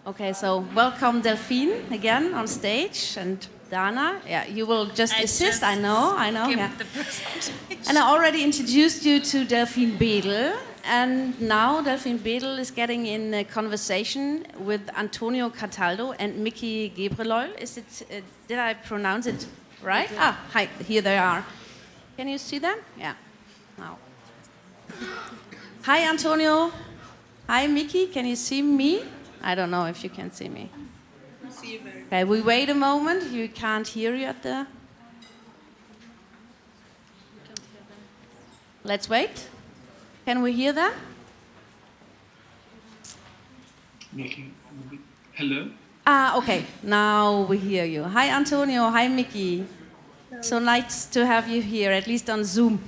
Okay, so welcome Delphine again on stage, and Dana. Yeah, you will just assist. I know. Yeah. And I already introduced you to Delphine Bedel, and now Delphine Bedel is getting in a conversation with Antonio Cataldo and Miki Gebrelul. Is it? Did I pronounce it right? Ah, hi. Here they are. Can you see them? Yeah. Now. Hi, Antonio. Hi, Miki. Can you see me? I don't know if you can see me. I see you very Okay, we wait a moment. You can't hear you at the... Let's wait. Can we hear them? Miki, hello? Ah, okay. Now we hear you. Hi, Antonio. Hi, Miki. So nice to have you here, at least on Zoom.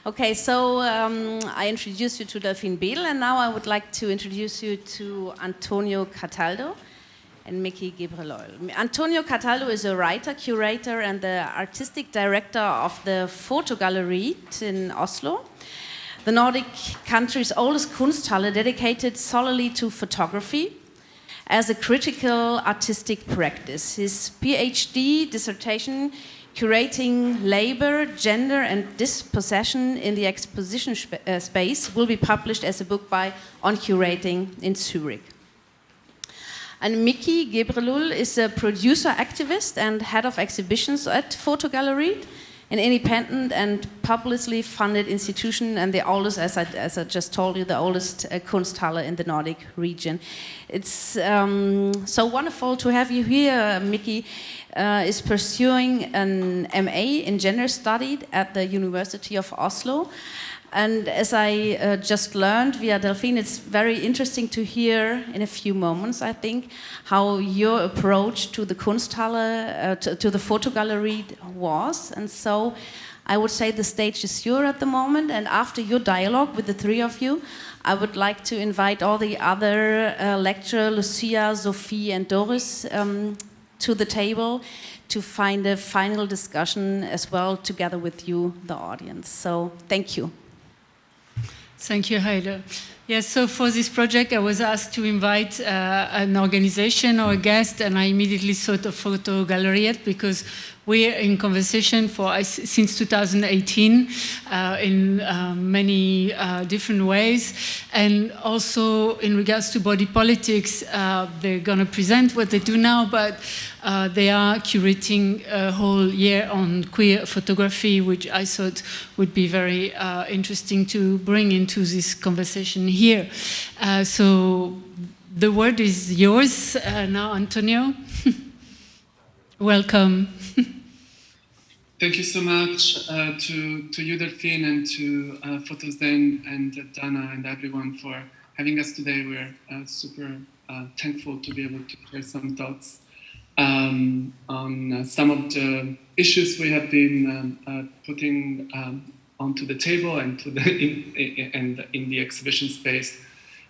Okay, so I introduced you to Delphine Bedel, and now I would like to introduce you to Antonio Cataldo and Miki Gebrelul. Antonio Cataldo is a writer, curator, and the artistic director of the Fotogalerie in Oslo, the Nordic country's oldest Kunsthalle dedicated solely to photography as a critical artistic practice. His PhD dissertation, Curating Labor, Gender and Dispossession in the Exposition Space, will be published as a book on curating in Zurich. And Miki Gebrelul is a producer, activist, and head of exhibitions at Fotogalerie, an independent and publicly funded institution, and the oldest, as I just told you, the oldest Kunsthalle in the Nordic region. It's so wonderful to have you here. Miki is pursuing an MA in gender studies at the University of Oslo. And as I just learned via Delphine, it's very interesting to hear in a few moments, I think, how your approach to the Kunsthalle, to the Fotogalerie was. And so I would say the stage is yours at the moment. And after your dialogue with the three of you, I would like to invite all the other lecturers, Lucia, Sophie, and Doris, to the table to find a final discussion as well, together with you, the audience. So thank you. Thank you, Heide. Yes, so for this project, I was asked to invite an organization or a guest, and I immediately thought of Fotogalerie because we're in conversation since 2018 in many different ways. And also in regards to body politics, they're going to present what they do now, but they are curating a whole year on queer photography, which I thought would be very interesting to bring into this conversation here. So the word is yours now, Antonio. Welcome. Thank you so much to you, Delphine, and to Photozen and Dana and everyone for having us today. We're super thankful to be able to share some thoughts on some of the issues we have been putting onto the table and in the exhibition space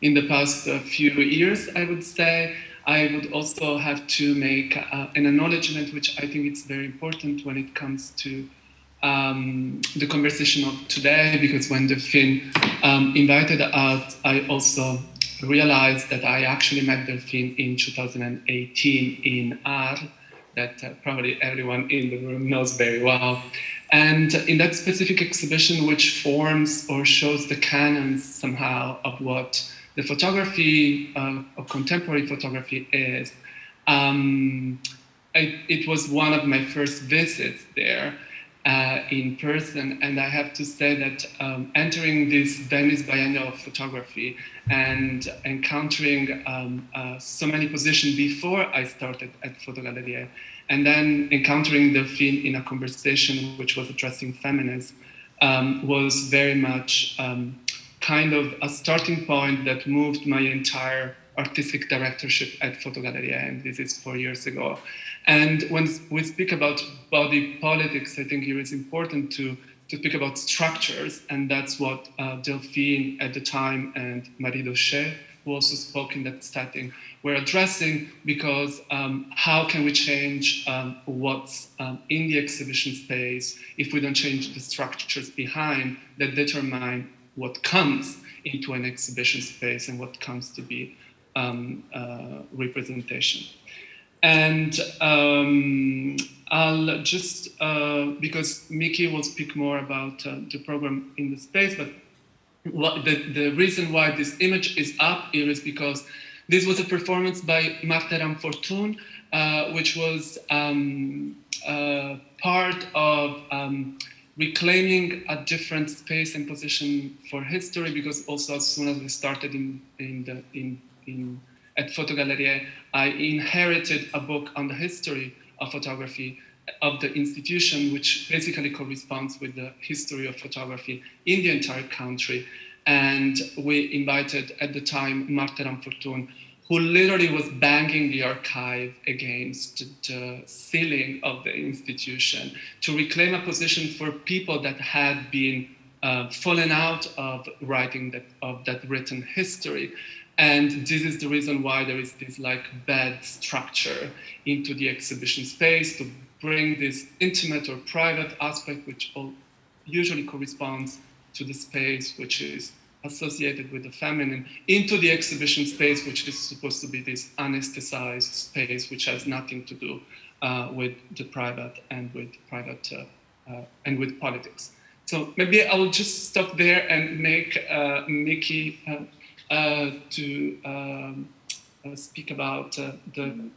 in the past few years, I would say. I would also have to make an acknowledgement, which I think is very important when it comes to the conversation of today, because when Delphine invited us, I also realized that I actually met Delphine in 2018 in Art, that probably everyone in the room knows very well. And in that specific exhibition, which forms or shows the canons somehow of what the photography of contemporary photography is. It was one of my first visits there in person, and I have to say that entering this Venice Biennial of photography and encountering so many positions before I started at Fotogalerie, and then encountering Delphine in a conversation which was addressing feminism, was very much kind of a starting point that moved my entire artistic directorship at Fotogalerie, and this is 4 years ago. And when we speak about body politics, I think it is important to speak about structures, and that's what Delphine at the time and Marie Daucher, who also spoke in that setting, were addressing, because how can we change what's in the exhibition space if we don't change the structures behind that determine what comes into an exhibition space and what comes to be representation. And I'll just, because Miki will speak more about the program in the space, but the reason why this image is up here is because this was a performance by Marta Fortun, which was part of reclaiming a different space and position for history, because also as soon as we started at Fotogalleria, I inherited a book on the history of photography of the institution, which basically corresponds with the history of photography in the entire country. And we invited at the time Marta Fortun, who literally was banging the archive against the ceiling of the institution to reclaim a position for people that had been fallen out of writing that written history. And this is the reason why there is this like bed structure into the exhibition space to bring this intimate or private aspect, which usually corresponds to the space which is associated with the feminine, into the exhibition space, which is supposed to be this anesthetized space, which has nothing to do with the private and with politics. So maybe I will just stop there and make Miki to speak about the.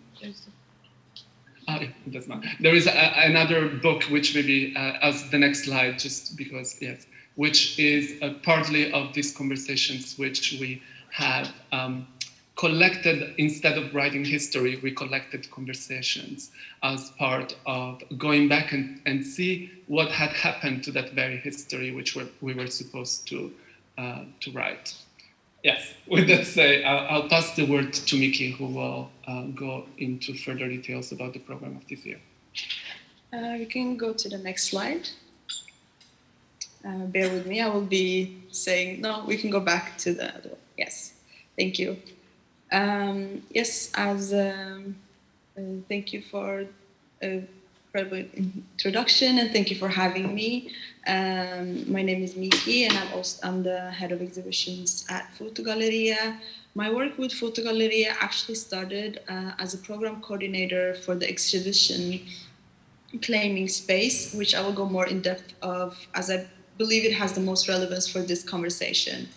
It does not. There is another book which maybe as the next slide, just because yes, which is partly of these conversations which we have collected. Instead of writing history, we collected conversations as part of going back and see what had happened to that very history which we were supposed to write. Yes, with that said, I'll pass the word to Miki, who will go into further details about the program of this year. We can go to the next slide. Bear with me, I will be saying, no, we can go back to the other one. Yes, thank you. Yes, thank you for a incredible introduction, and thank you for having me. My name is Miki, and I'm the head of exhibitions at Fotogalleria. My work with Fotogalleria actually started as a program coordinator for the exhibition Claiming Space, which I will go more in depth of, as I believe it has the most relevance for this conversation.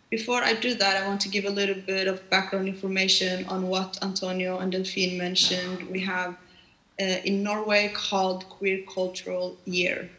Before I do that, I want to give a little bit of background information on what Antonio and Delphine mentioned. We have in Norway called Queer Cultural Year.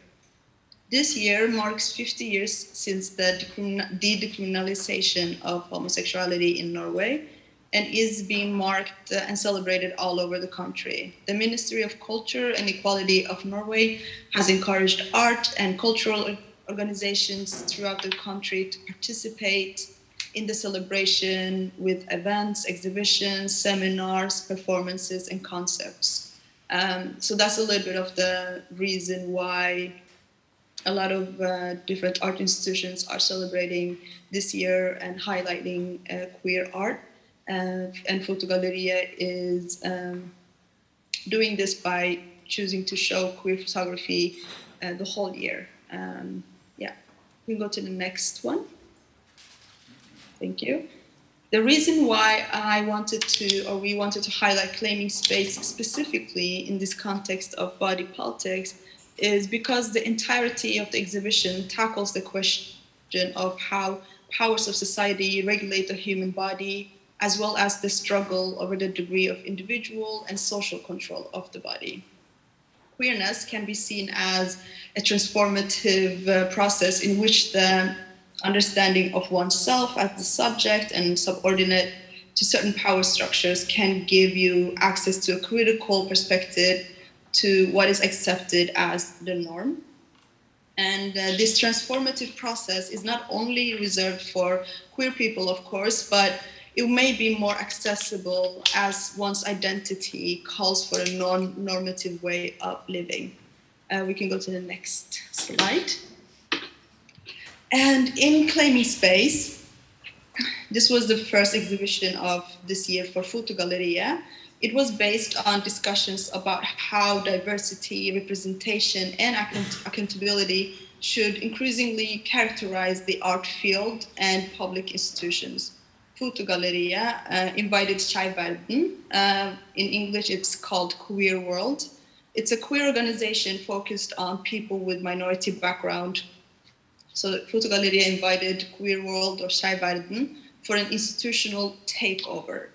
This year marks 50 years since the decriminalization of homosexuality in Norway, and is being marked and celebrated all over the country. The Ministry of Culture and Equality of Norway has encouraged art and cultural organizations throughout the country to participate in the celebration with events, exhibitions, seminars, performances, and concepts. So that's a little bit of the reason why a lot of different art institutions are celebrating this year and highlighting queer art. And Fotogalleria is doing this by choosing to show queer photography the whole year. Yeah, we can go to the next one. Thank you. The reason why we wanted to highlight Claiming Space specifically in this context of body politics is because the entirety of the exhibition tackles the question of how powers of society regulate the human body, as well as the struggle over the degree of individual and social control of the body. Queerness can be seen as a transformative process in which the understanding of oneself as the subject and subordinate to certain power structures can give you access to a critical perspective to what is accepted as the norm. And this transformative process is not only reserved for queer people, of course, but it may be more accessible as one's identity calls for a non-normative way of living. We can go to the next slide. And in Claiming Space, this was the first exhibition of this year for Fotogalleria. It was based on discussions about how diversity, representation, and accountability should increasingly characterize the art field and public institutions. Fotogaleria invited schreiben. In English, it's called Queer World. It's a queer organization focused on people with minority background. So Fotogaleria invited Queer World or schreiben for an institutional takeover.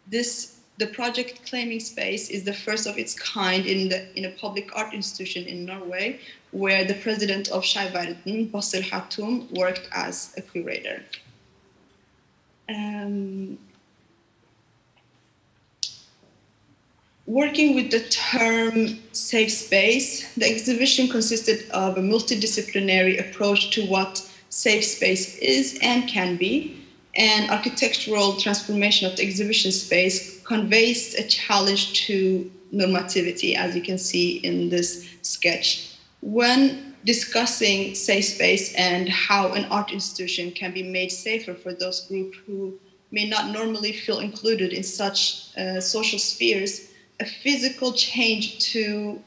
The project claiming space is the first of its kind in a public art institution in Norway, where the president of schreiben, Basil Hattum, worked as a curator. Working with the term safe space, the exhibition consisted of a multidisciplinary approach to what safe space is and can be. And architectural transformation of the exhibition space conveys a challenge to normativity, as you can see in this sketch. When discussing safe space and how an art institution can be made safer for those groups who may not normally feel included in such social spheres, a physical change to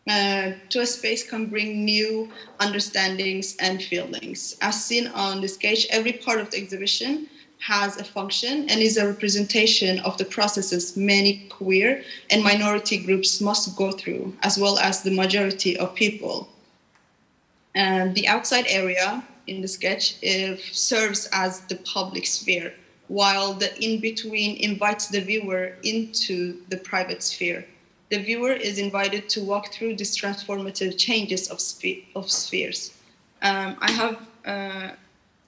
a space can bring new understandings and feelings. As seen on the sketch, every part of the exhibition has a function and is a representation of the processes many queer and minority groups must go through, as well as the majority of people. And the outside area in the sketch serves as the public sphere, while the in-between invites the viewer into the private sphere. The viewer is invited to walk through these transformative changes of spheres. I have,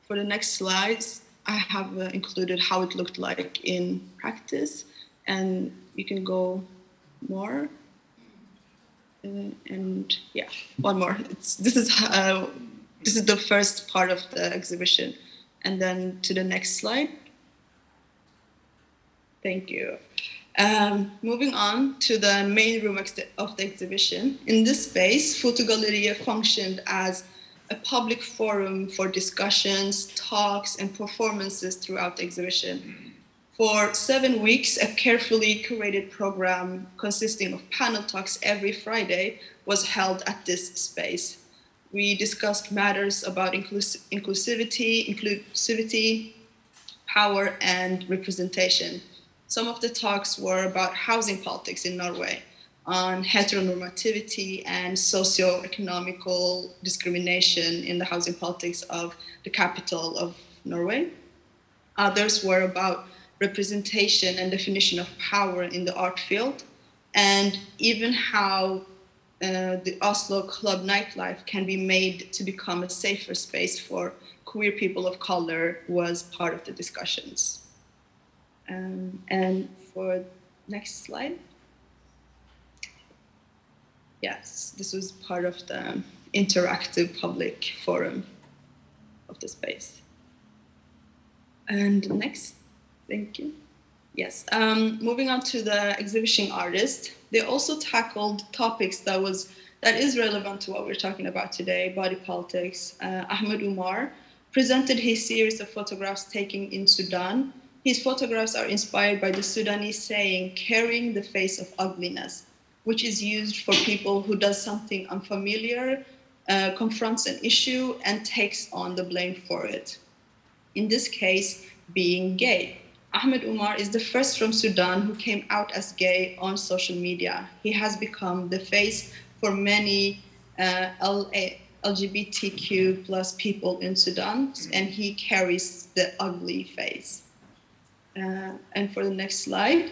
for the next slides, I have included how it looked like in practice, and you can go more. And yeah, one more. This is the first part of the exhibition. And then to the next slide. Thank you. Moving on to the main room of the exhibition. In this space, Fotogaleria functioned as a public forum for discussions, talks, and performances throughout the exhibition. For 7 weeks, a carefully curated program consisting of panel talks every Friday was held at this space. We discussed matters about inclusivity, power, and representation. Some of the talks were about housing politics in Norway, on heteronormativity and socio-economical discrimination in the housing politics of the capital of Norway. Others were about representation and definition of power in the art field, and even how the Oslo club nightlife can be made to become a safer space for queer people of color was part of the discussions. And for next slide. Yes, this was part of the interactive public forum of the space. And next, thank you. Yes, moving on to the exhibition artist, they also tackled topics that is relevant to what we're talking about today, body politics. Ahmed Umar presented his series of photographs taken in Sudan. His photographs are inspired by the Sudanese saying, carrying the face of ugliness, which is used for people who does something unfamiliar, confronts an issue, and takes on the blame for it. In this case, being gay. Ahmed Umar is the first from Sudan who came out as gay on social media. He has become the face for many LGBTQ plus people in Sudan, and he carries the ugly face. And for the next slide,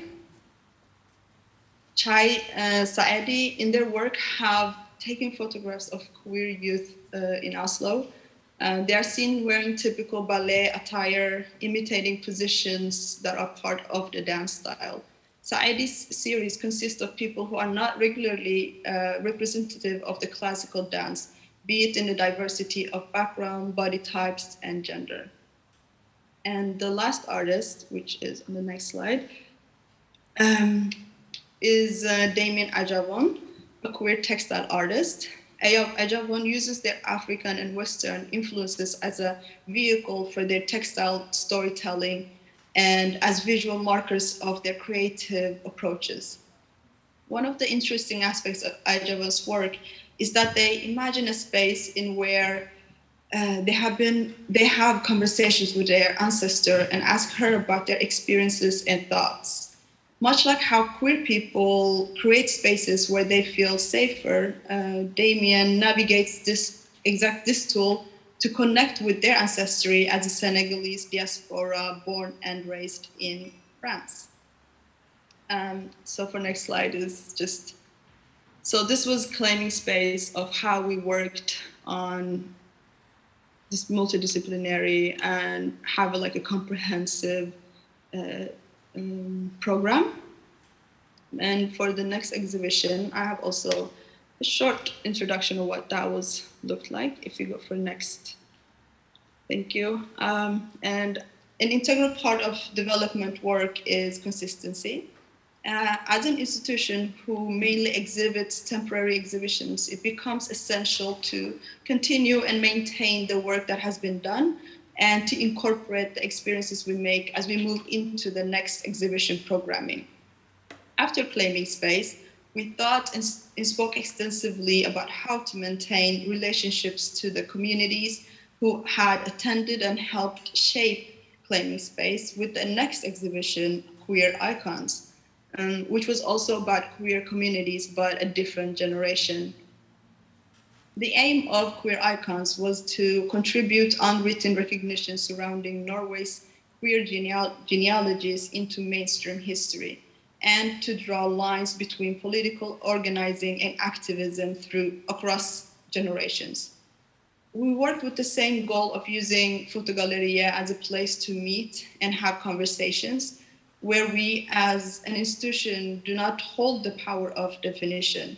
Chai Saedi in their work have taken photographs of queer youth in Oslo. They are seen wearing typical ballet attire, imitating positions that are part of the dance style. Saedi's series consists of people who are not regularly representative of the classical dance, be it in the diversity of background, body types, and gender. And the last artist, which is on the next slide, is Damien Ajavon, a queer textile artist. Ajavon uses their African and Western influences as a vehicle for their textile storytelling and as visual markers of their creative approaches. One of the interesting aspects of Ajavon's work is that they imagine a space in where they have conversations with their ancestor and ask her about their experiences and thoughts. Much like how queer people create spaces where they feel safer, Damien navigates this tool to connect with their ancestry as a Senegalese diaspora born and raised in France. So for next slide is just, so this was claiming space of how we worked on this multidisciplinary and have like a comprehensive program. And for the next exhibition, I have also a short introduction of what that looked like. If you go for next, thank you. And an integral part of development work is consistency. As an institution who mainly exhibits temporary exhibitions, it becomes essential to continue and maintain the work that has been done and to incorporate the experiences we make as we move into the next exhibition programming. After claiming space, we thought and spoke extensively about how to maintain relationships to the communities who had attended and helped shape claiming space with the next exhibition, Queer Icons, which was also about queer communities, but a different generation. The aim of Queer Icons was to contribute unwritten recognition surrounding Norway's queer genealogies into mainstream history, and to draw lines between political organizing and activism across generations. We worked with the same goal of using Fotogaleria as a place to meet and have conversations, where we as an institution do not hold the power of definition.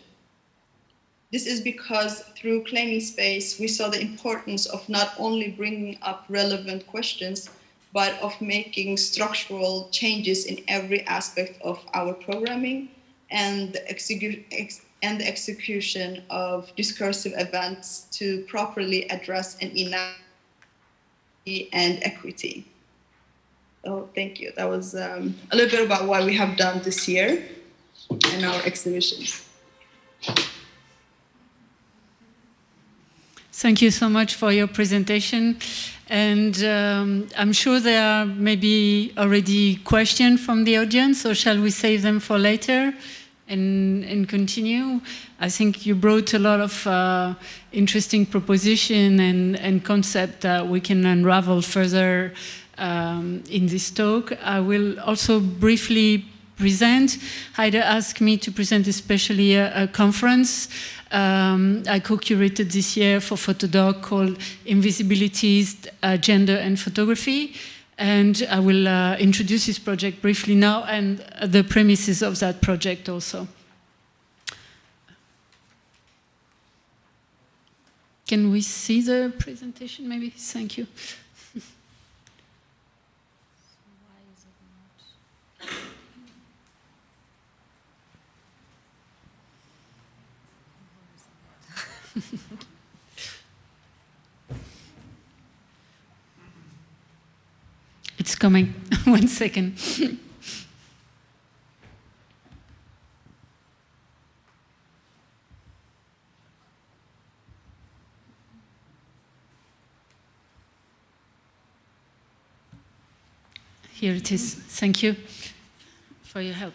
This is because through claiming space, we saw the importance of not only bringing up relevant questions, but of making structural changes in every aspect of our programming and the execution of discursive events to properly address an inequality and equity. So thank you. That was a little bit about what we have done this year in our exhibitions. Thank you so much for your presentation. And I'm sure there are maybe already questions from the audience, or shall we save them for later and continue? I think you brought a lot of interesting proposition and concept that we can unravel further in this talk. I will also briefly present. Heide asked me to present especially a conference I co-curated this year for Photodoc called Invisibilities, Gender and Photography. And I will introduce this project briefly now and the premises of that project also. Can we see the presentation maybe? Thank you. It's coming. 1 second. Here it is. Thank you for your help.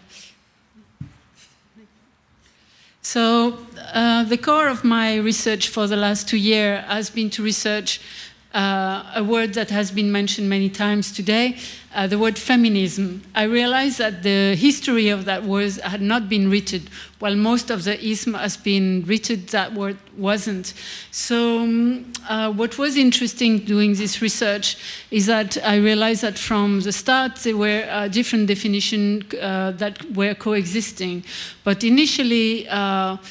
So the core of my research for the last 2 years has been to research a word that has been mentioned many times today, the word feminism. I realized that the history of that word had not been written, while most of the ism has been written, that word wasn't. So what was interesting doing this research is that I realized that from the start there were different definitions that were coexisting. But initially, I'm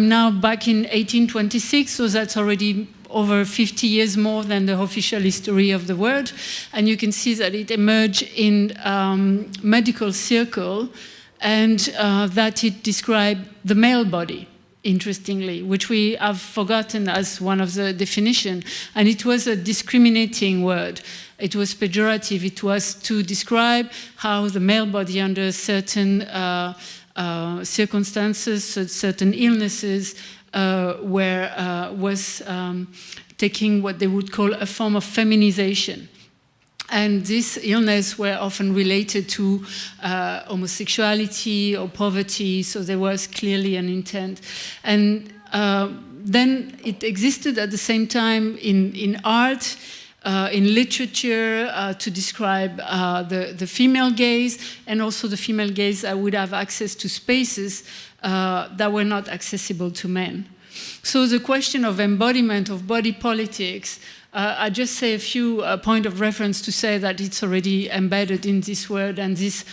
now back in 1826, so that's already over 50 years more than the official history of the word. And you can see that it emerged in medical circle and that it described the male body, interestingly, which we have forgotten as one of the definitions. And it was a discriminating word. It was pejorative. It was to describe how the male body under certain circumstances, certain illnesses, was taking what they would call a form of feminization. And this illness were often related to homosexuality or poverty, so there was clearly an intent. And then it existed at the same time in art, in literature, to describe the female gaze, and also the female gaze that would have access to spaces that were not accessible to men. So the question of embodiment of body politics, I just say a few point of reference to say that it's already embedded in this word and this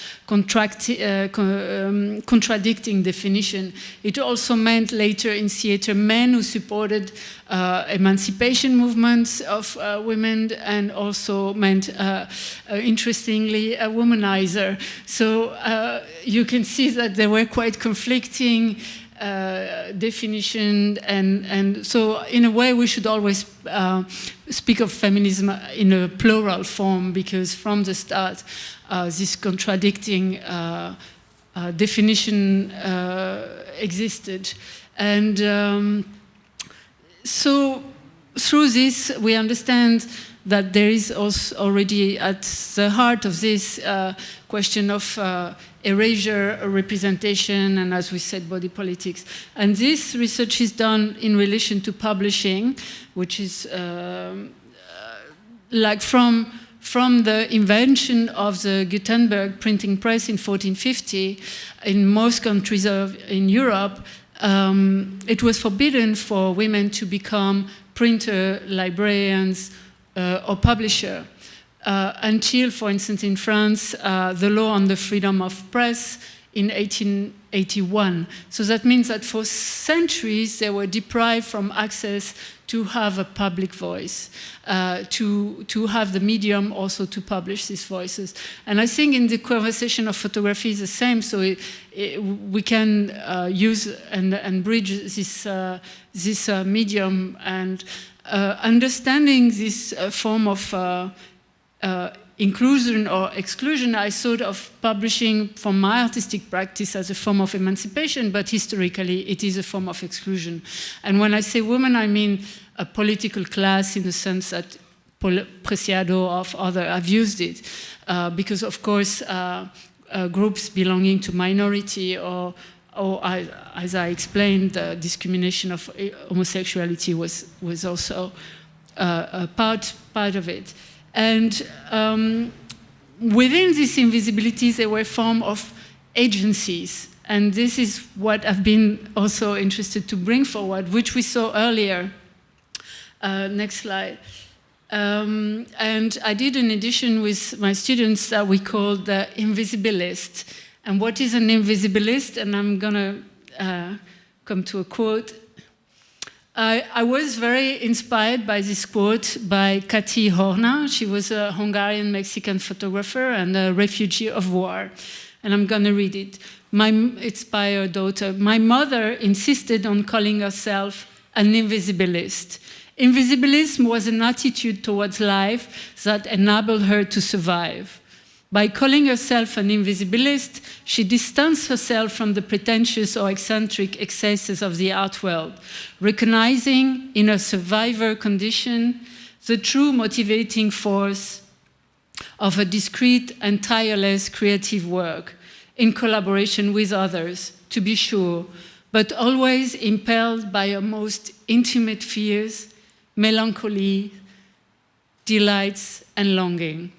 contradicting definition. It also meant later in theater men who supported emancipation movements of women, and also meant, interestingly, a womanizer. So you can see that they were quite conflicting definition, and so in a way we should always speak of feminism in a plural form, because from the start this contradicting definition existed. And so through this we understand that there is also already at the heart of this question of erasure, representation, and as we said, body politics. And this research is done in relation to publishing, which is like from the invention of the Gutenberg printing press in 1450, in most countries in Europe, it was forbidden for women to become printer, librarians, or publisher. Until, for instance, in France, the law on the freedom of press in 1881. So that means that for centuries they were deprived from access to have a public voice, to have the medium also to publish these voices. And I think in the conversation of photography is the same, so we can use and bridge this medium, and understanding this form of inclusion or exclusion. I thought of publishing from my artistic practice as a form of emancipation, but historically it is a form of exclusion. And when I say women, I mean a political class in the sense that Preciado of other have used it, because of course groups belonging to minority or as I explained, the discrimination of homosexuality was also a part of it. And within these invisibilities, there were forms of agencies. And this is what I've been also interested to bring forward, which we saw earlier. Next slide. And I did an edition with my students that we called the Invisibilist. And what is an invisibilist? And I'm going to come to a quote. I was very inspired by this quote by Kati Horna. She was a Hungarian-Mexican photographer and a refugee of war. And I'm going to read it. It's by her daughter. My mother insisted on calling herself an invisibilist. Invisibilism was an attitude towards life that enabled her to survive. By calling herself an invisibilist, she distanced herself from the pretentious or eccentric excesses of the art world, recognizing in her survivor condition the true motivating force of a discreet and tireless creative work, in collaboration with others, to be sure, but always impelled by her most intimate fears, melancholy, delights, and longing.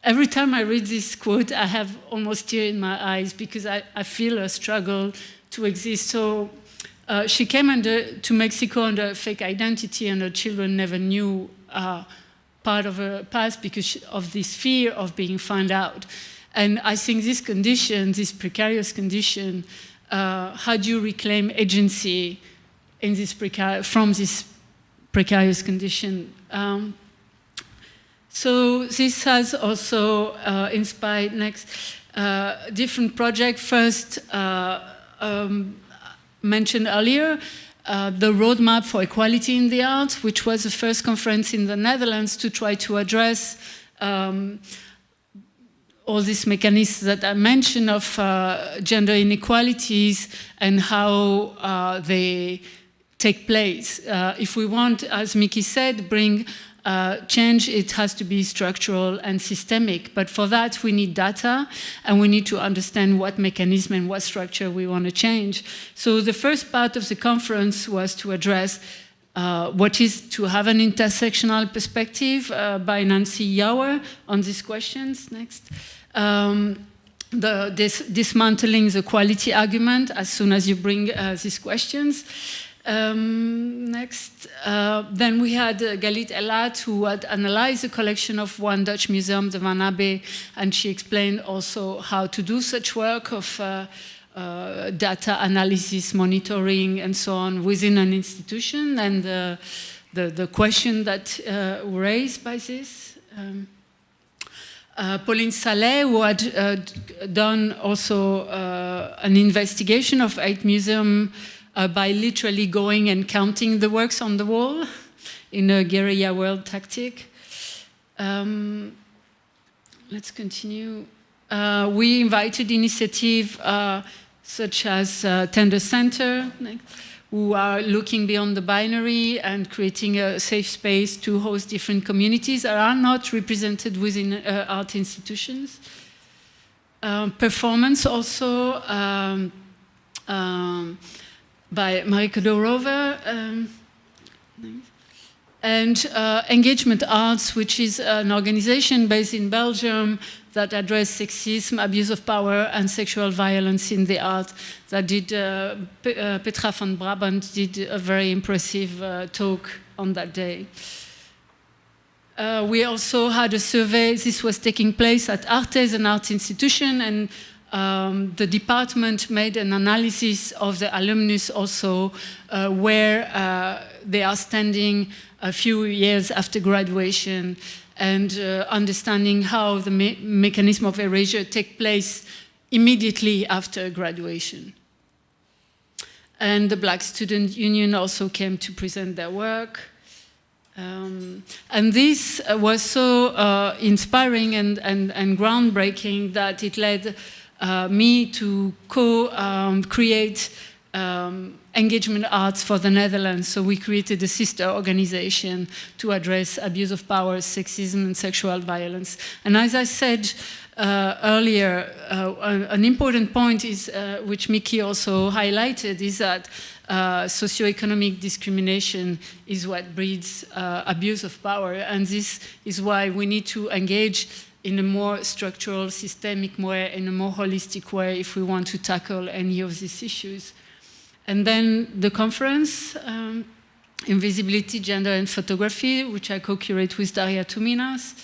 Every time I read this quote, I have almost tears in my eyes because I feel a struggle to exist. So she came to Mexico under a fake identity, and her children never knew part of her past because of this fear of being found out. And I think this condition, this precarious condition, how do you reclaim agency in this from this precarious condition? So this has also inspired different projects. First, mentioned earlier, the Roadmap for Equality in the Arts, which was the first conference in the Netherlands to try to address all these mechanisms that I mentioned of gender inequalities and how they take place. If we want, as Miki said, bring change, it has to be structural and systemic. But for that, we need data, and we need to understand what mechanism and what structure we want to change. So the first part of the conference was to address what is to have an intersectional perspective by Nancy Yauer on these questions. Next. Dismantling the quality argument as soon as you bring these questions. Next, then we had Galit Elat, who had analyzed the collection of one Dutch museum, the Van Abbe, and she explained also how to do such work of data analysis, monitoring, and so on within an institution, and the question that raised by this. Pauline Saleh, who had done also an investigation of 8 museums by literally going and counting the works on the wall in a guerrilla world tactic. Let's continue. We invited initiatives such as Tender Center, who are looking beyond the binary and creating a safe space to host different communities that are not represented within art institutions. Performance also by Marike Rover, and Engagement Arts, which is an organization based in Belgium that address sexism, abuse of power, and sexual violence in the art. That did, Petra van Brabant did a very impressive talk on that day. We also had a survey. This was taking place at Artes, an art institution, and the department made an analysis of the alumnus also, where they are standing a few years after graduation, and understanding how the mechanism of erasure take place immediately after graduation. And the Black Student Union also came to present their work. And this was so inspiring and groundbreaking that it led me to create Engagement Arts for the Netherlands. So we created a sister organization to address abuse of power, sexism, and sexual violence. And as I said earlier, an important point is, which Miki also highlighted, is that socioeconomic discrimination is what breeds abuse of power. And this is why we need to engage in a more structural, systemic way, in a more holistic way, if we want to tackle any of these issues. And then the conference, Invisibility, Gender and Photography, which I co-curate with Daria Tuminas.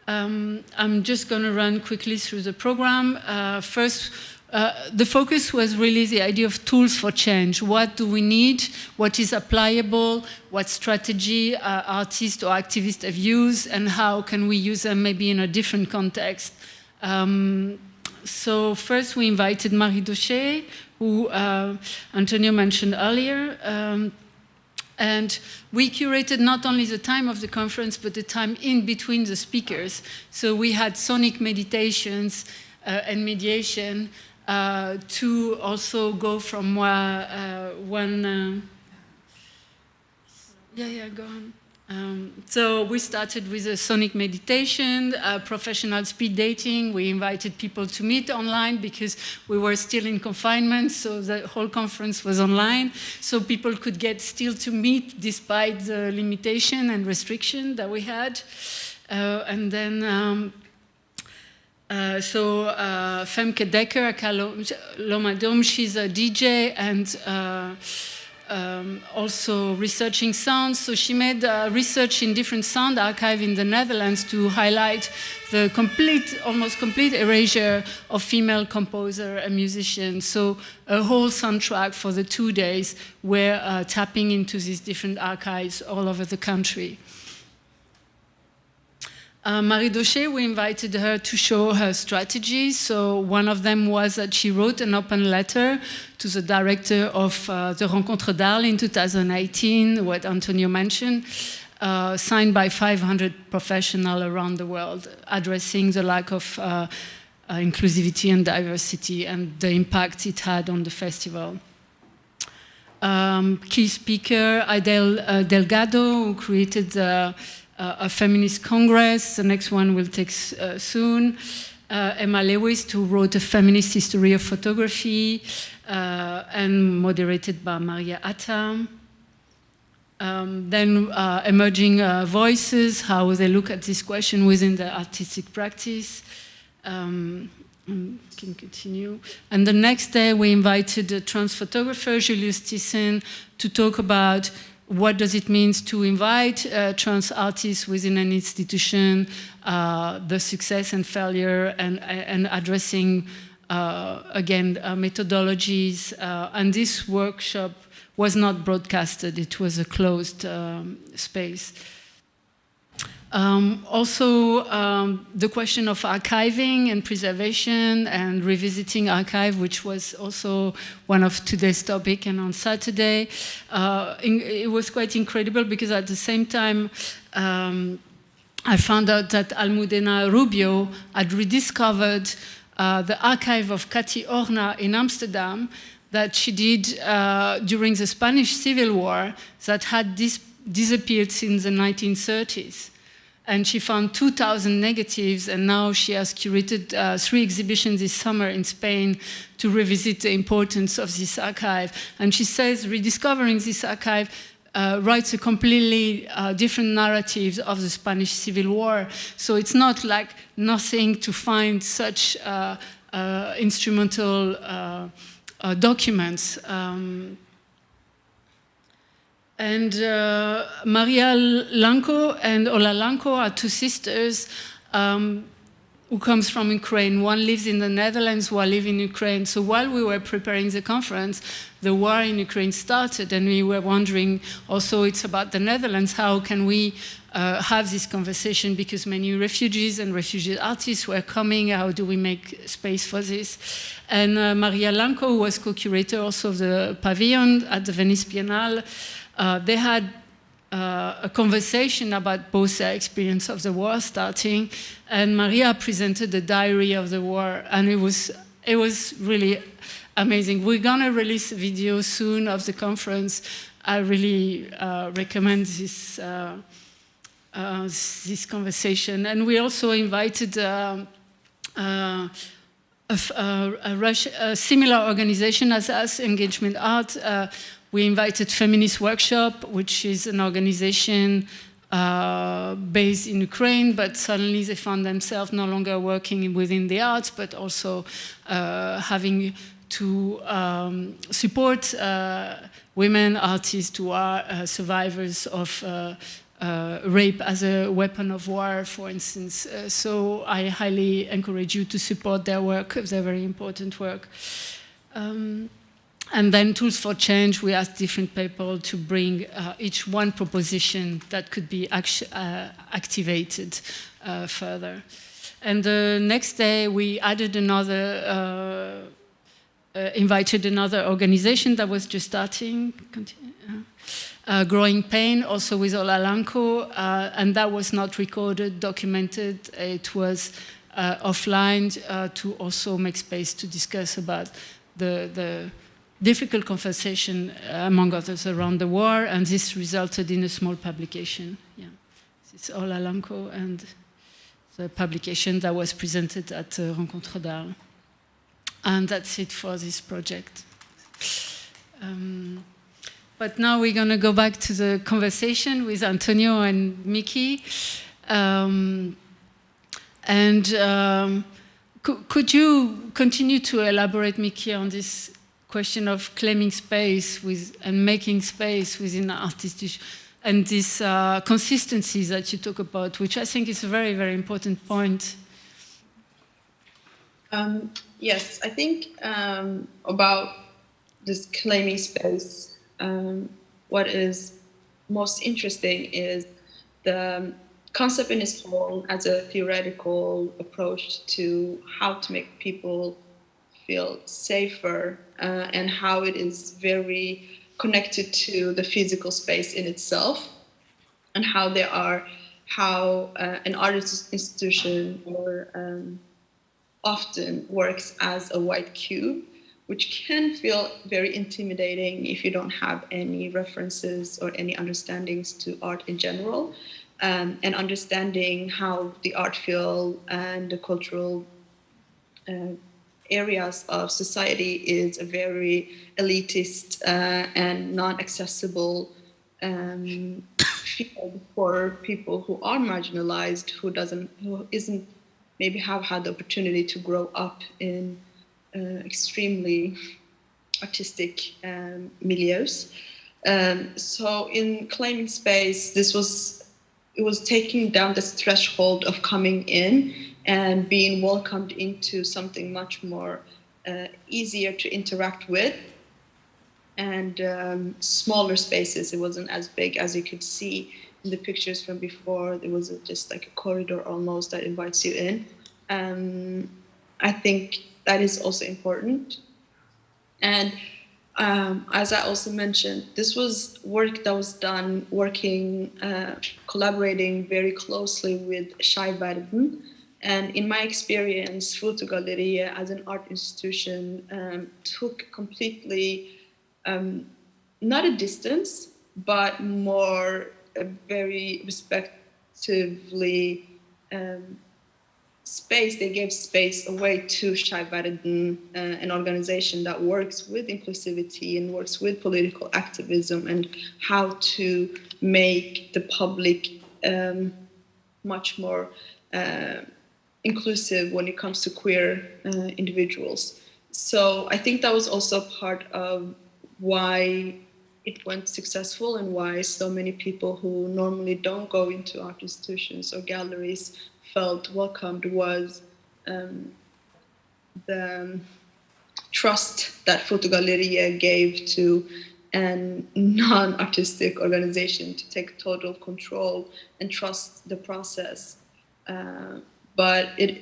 I'm just going to run quickly through the program. First, the focus was really the idea of tools for change. What do we need? What is applicable? What strategy artists or activists have used? And how can we use them maybe in a different context? So first we invited Marie Daucher, who Antonio mentioned earlier. And we curated not only the time of the conference, but the time in between the speakers. So we had sonic meditations and mediation to also go from one... go on. So we started with a sonic meditation, professional speed dating. We invited people to meet online because we were still in confinement, so the whole conference was online. So people could get still to meet despite the limitation and restriction that we had. And then, Femke Dekker, Lomadom, she's a DJ and also researching sounds. So she made research in different sound archives in the Netherlands to highlight the almost complete erasure of female composer and musicians. So a whole soundtrack for the 2 days were tapping into these different archives all over the country. Marie Daucher, we invited her to show her strategies. So one of them was that she wrote an open letter to the director of the Rencontre d'Arles in 2018, what Antonio mentioned, signed by 500 professionals around the world, addressing the lack of inclusivity and diversity and the impact it had on the festival. key speaker Adele Delgado, who created a feminist congress. The next one will take soon. Emma Lewis, who wrote a feminist history of photography, and moderated by Maria Atta. Then emerging voices, how they look at this question within the artistic practice. Can continue. And the next day we invited a trans photographer, Julius Thyssen, to talk about what does it mean to invite trans artists within an institution, the success and failure, and addressing, again, methodologies. And this workshop was not broadcasted. It was a closed space. Also, the question of archiving and preservation and revisiting archive, which was also one of today's topic, and on Saturday. It was quite incredible because at the same time, I found out that Almudena Rubio had rediscovered the archive of Cathy Horna in Amsterdam that she did during the Spanish Civil War that had disappeared since the 1930s. And she found 2,000 negatives, and now she has curated 3 exhibitions this summer in Spain to revisit the importance of this archive. And she says rediscovering this archive writes a completely different narrative of the Spanish Civil War. So it's not like nothing to find such instrumental documents. And Maria Lanko and Ola Lanko are 2 sisters who comes from Ukraine. One lives in the Netherlands, one lives in Ukraine. So while we were preparing the conference, the war in Ukraine started, and we were wondering, also it's about the Netherlands, how can we have this conversation, because many refugees and refugee artists were coming, how do we make space for this? And Maria Lanko, who was co-curator also of the pavilion at the Venice Biennale, they had a conversation about both their experience of the war starting, and Maria presented the diary of the war, and it was really amazing. We're gonna release a video soon of the conference. I really recommend this this conversation, and we also invited a similar organization as us, Engagement Art. We invited Feminist Workshop, which is an organization based in Ukraine, but suddenly they found themselves no longer working within the arts, but also having to support women artists who are survivors of rape as a weapon of war, for instance. So I highly encourage you to support their work, their very important work. And then Tools for Change, we asked different people to bring each one proposition that could be activated further. And the next day, we added another, invited another organization that was just starting, Growing Pain, also with Ola Lanko, and that was not recorded, documented. It was offline to also make space to discuss about the difficult conversation, among others, around the war, and this resulted in a small publication. Yeah, this is Ola Lanko, and the publication that was presented at Rencontre d'Arles. And that's it for this project. But now we're going to go back to the conversation with Antonio and Miki. Could you continue to elaborate, Miki, on this question of claiming space and making space within artists, and this consistency that you talk about, which I think is a very, very important point. Yes, I think about this claiming space, what is most interesting is the concept in its whole as a theoretical approach to how to make people feel safer, and how it is very connected to the physical space in itself, and how an artist institution or often works as a white cube, which can feel very intimidating if you don't have any references or any understandings to art in general. And understanding how the art field and the cultural areas of society is a very elitist and non-accessible field for people who are marginalized, who isn't maybe have had the opportunity to grow up in extremely artistic milieus. So in claiming space, it was taking down this threshold of coming in and being welcomed into something much more easier to interact with, and smaller spaces. It wasn't as big as you could see in the pictures from before. It was just like a corridor almost that invites you in. I think that is also important. And as I also mentioned, this was work that was done collaborating very closely with Schreiben. And in my experience, Fotogaleria as an art institution took completely, not a distance, but more very respectively space. They gave space away to Schreiben, an organization that works with inclusivity and works with political activism and how to make the public much more inclusive when it comes to queer individuals. So I think that was also part of why it went successful and why so many people who normally don't go into art institutions or galleries felt welcomed was the trust that Fotogaleria gave to a non-artistic organization to take total control and trust the process. But you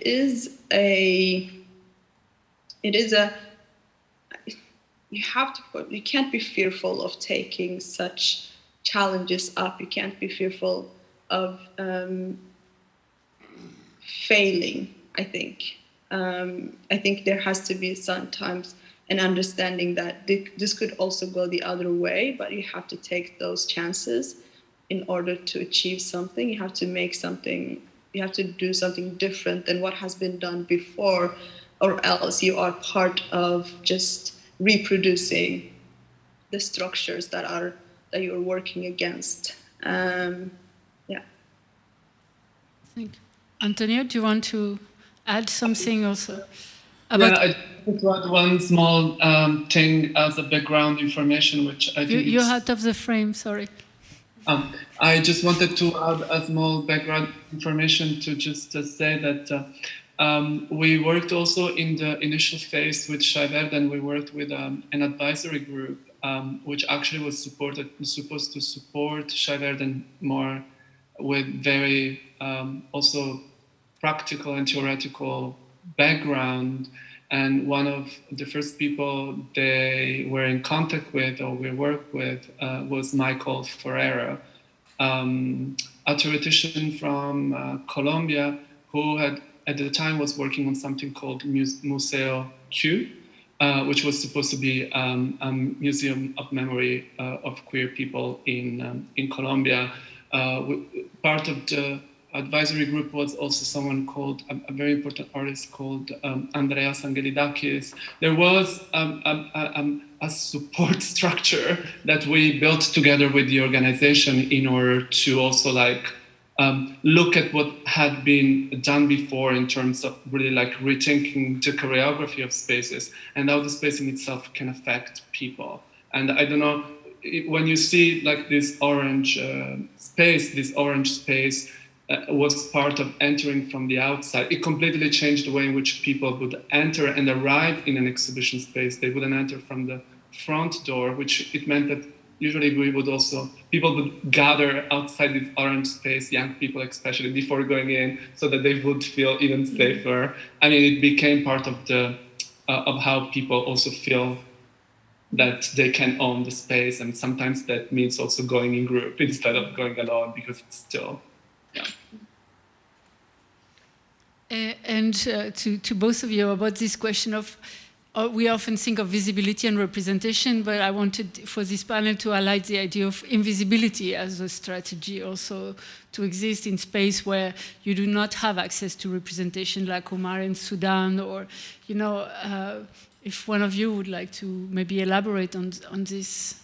can't be fearful of taking such challenges up. You can't be fearful of failing, I think. I think there has to be sometimes an understanding that this could also go the other way, but you have to take those chances in order to achieve something. You have to make something, you have to do something different than what has been done before, or else you are part of just reproducing the structures that you're working against. Yeah. Thank you. Antonio, do you want to add something also? About I just want to add one small thing as a background information, which I think you're out of the frame, sorry. I just wanted to add a small background information to just say that we worked also in the initial phase with Schreiber, and we worked with an advisory group, which actually was supposed to support Schreiber more with very also practical and theoretical background. And one of the first people they were in contact with or we worked with was Michael Ferreira, a theoretician from Colombia who had at the time was working on something called Museo Q, which was supposed to be a museum of memory of queer people in Colombia. Part of the advisory group was also someone called, a very important artist called Andreas Angelidakis. There was a support structure that we built together with the organization in order to also look at what had been done before in terms of really rethinking the choreography of spaces and how the space in itself can affect people. And I don't know, when you see this orange space was part of entering from the outside. It completely changed the way in which people would enter and arrive in an exhibition space. They wouldn't enter from the front door, which it meant that usually people would gather outside this orange space, young people especially, before going in, so that they would feel even safer. I mean, it became part of of how people also feel that they can own the space, and sometimes that means also going in group instead of going alone, because it's still, yeah. And to both of you about this question of we often think of visibility and representation, but I wanted for this panel to highlight the idea of invisibility as a strategy, also to exist in space where you do not have access to representation, like Omar in Sudan, or, you know, if one of you would like to maybe elaborate on this.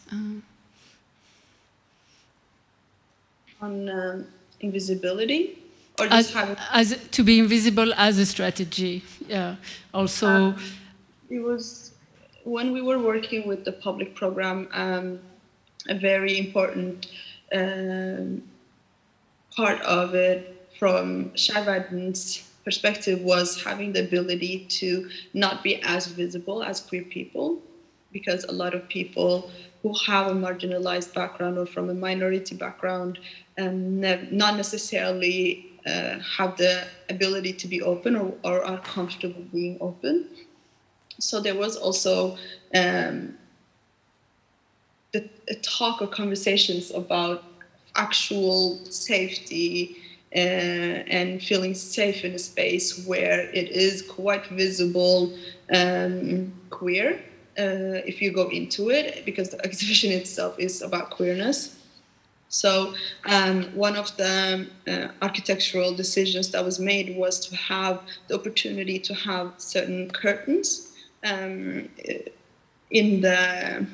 On invisibility? Or just as to be invisible as a strategy, yeah. Also, it was when we were working with the public program. A very important part of it, from Shaivadan's perspective, was having the ability to not be as visible as queer people, because a lot of people who have a marginalized background or from a minority background not necessarily have the ability to be open or are comfortable being open. So there was also a talk or conversations about actual safety and feeling safe in a space where it is quite visible queer if you go into it, because the exhibition itself is about queerness. So one of the architectural decisions that was made was to have the opportunity to have certain curtains in the,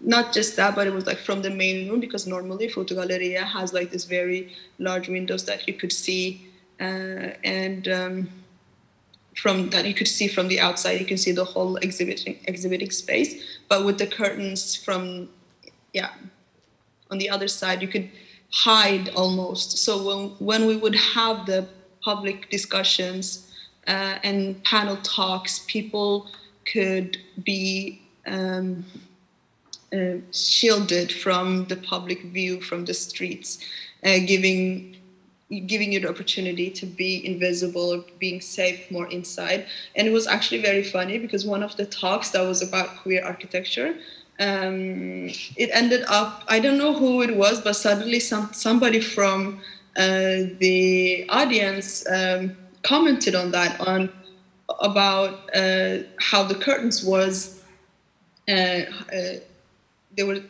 not just that, but it was like from the main room, because normally Fotogalleria has like this very large windows that you could see from that you could see from the outside, you can see the whole exhibiting space. But with the curtains from, on the other side, you could hide almost. So when we would have the public discussions and panel talks, people could be shielded from the public view from the streets, giving you the opportunity to be invisible or being safe more inside. And it was actually very funny, because one of the talks that was about queer architecture, it ended up, I don't know who it was, but suddenly somebody from the audience commented on that, about how the curtains was they were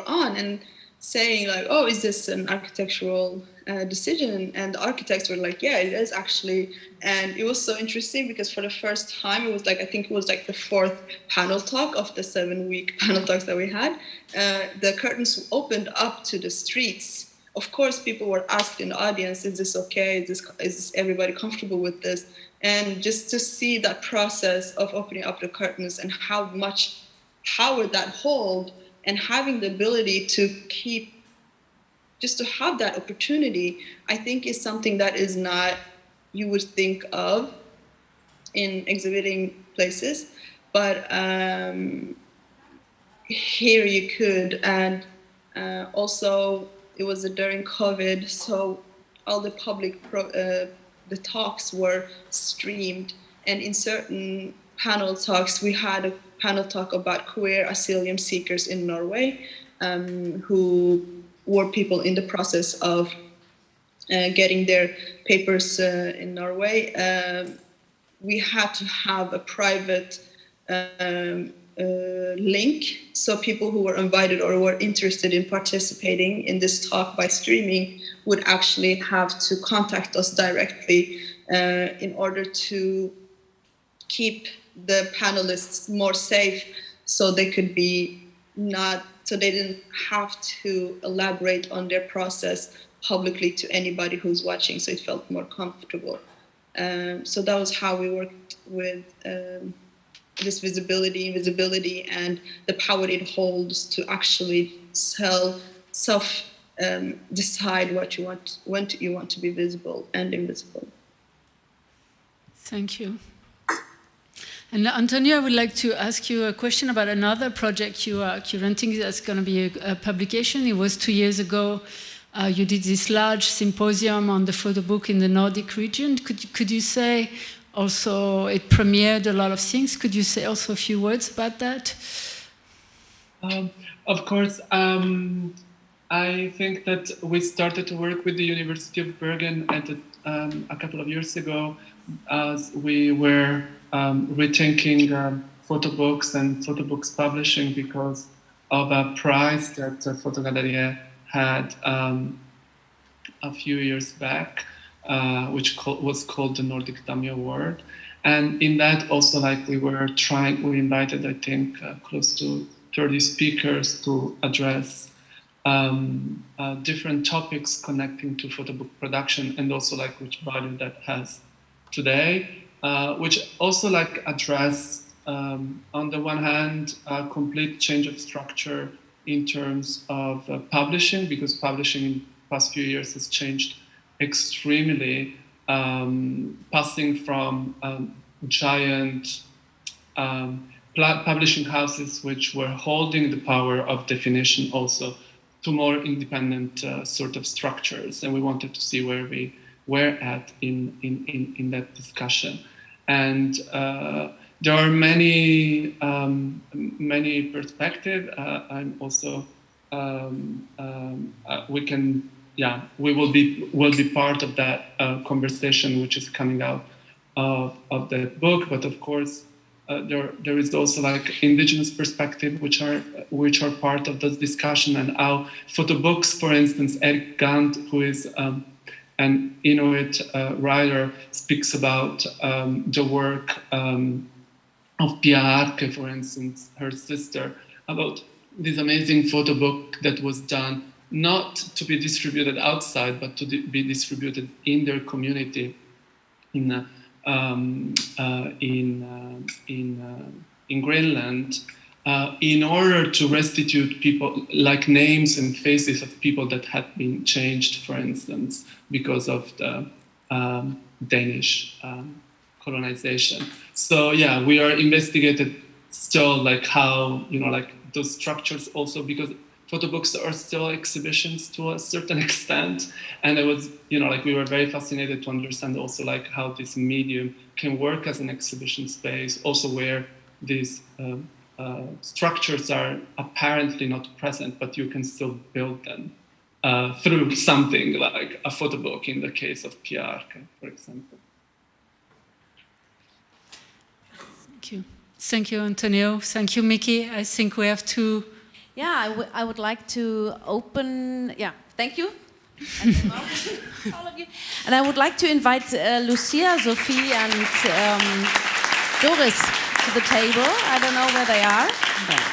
on, and saying like, oh, is this an architectural decision? And the architects were like, yeah, it is actually. And it was so interesting, because for the first time, it was like, I think it was like the 4th panel talk of the 7-week panel talks that we had. The curtains opened up to the streets. Of course, people were asked in the audience, is this okay? Is everybody comfortable with this? And just to see that process of opening up the curtains and how much power that hold, and having the ability to just to have that opportunity, I think is something that is not, you would think of in exhibiting places, but here you could. And also it was during COVID, so all the public the talks were streamed, and in certain panel talks, we had a panel talk about queer asylum seekers in Norway, who were people in the process of getting their papers in Norway. We had to have a private link, so people who were invited or were interested in participating in this talk by streaming would actually have to contact us directly in order to keep the panelists more safe, so they could be so they didn't have to elaborate on their process publicly to anybody who's watching, so it felt more comfortable. So that was how we worked with this invisibility, and the power it holds to actually decide what you want, when you want to be visible and invisible. Thank you. And Antonio, I would like to ask you a question about another project you are curating that's going to be a publication. It was 2 years ago. You did this large symposium on the photo book in the Nordic region. Could you say also, it premiered a lot of things. Could you say also a few words about that? Of course. I think that we started to work with the University of Bergen a couple of years ago, as we were rethinking photo books and photo books publishing because of a prize that Fotogaleria had a few years back, which was called the Nordic Dummy Award. And in that also, like, we invited, I think, close to 30 speakers to address different topics connecting to photo book production, and also like which value that has today, which also like address on the one hand a complete change of structure in terms of publishing, because publishing in the past few years has changed extremely, passing from giant publishing houses which were holding the power of definition also to more independent sort of structures. And we wanted to see where we were at in that discussion. And there are many perspectives. I'm also we will be part of that conversation which is coming out of the book. But of course, there is also like indigenous perspective which are part of this discussion. And our photo books, for instance, Eric Gant, who is an Inuit writer, speaks about the work of Pia Arke, for instance, her sister, about this amazing photo book that was done not to be distributed outside, but to be distributed in their community in Greenland, in order to restitute people, like names and faces of people that had been changed, for instance, because of the Danish colonization. So yeah, we are investigated still, like how, like those structures also, because photo books are still exhibitions to a certain extent. And it was, like we were very fascinated to understand also like how this medium can work as an exhibition space, also where these structures are apparently not present, but you can still build them through something like a photo book in the case of Pia Arke, for example. Thank you. Thank you, Antonio. Thank you, Miki. I think we have to... Yeah, I would like to open... Yeah, thank you. All of you. And I would like to invite Lucia, Sophie, and Doris to the table. I don't know where they are. There.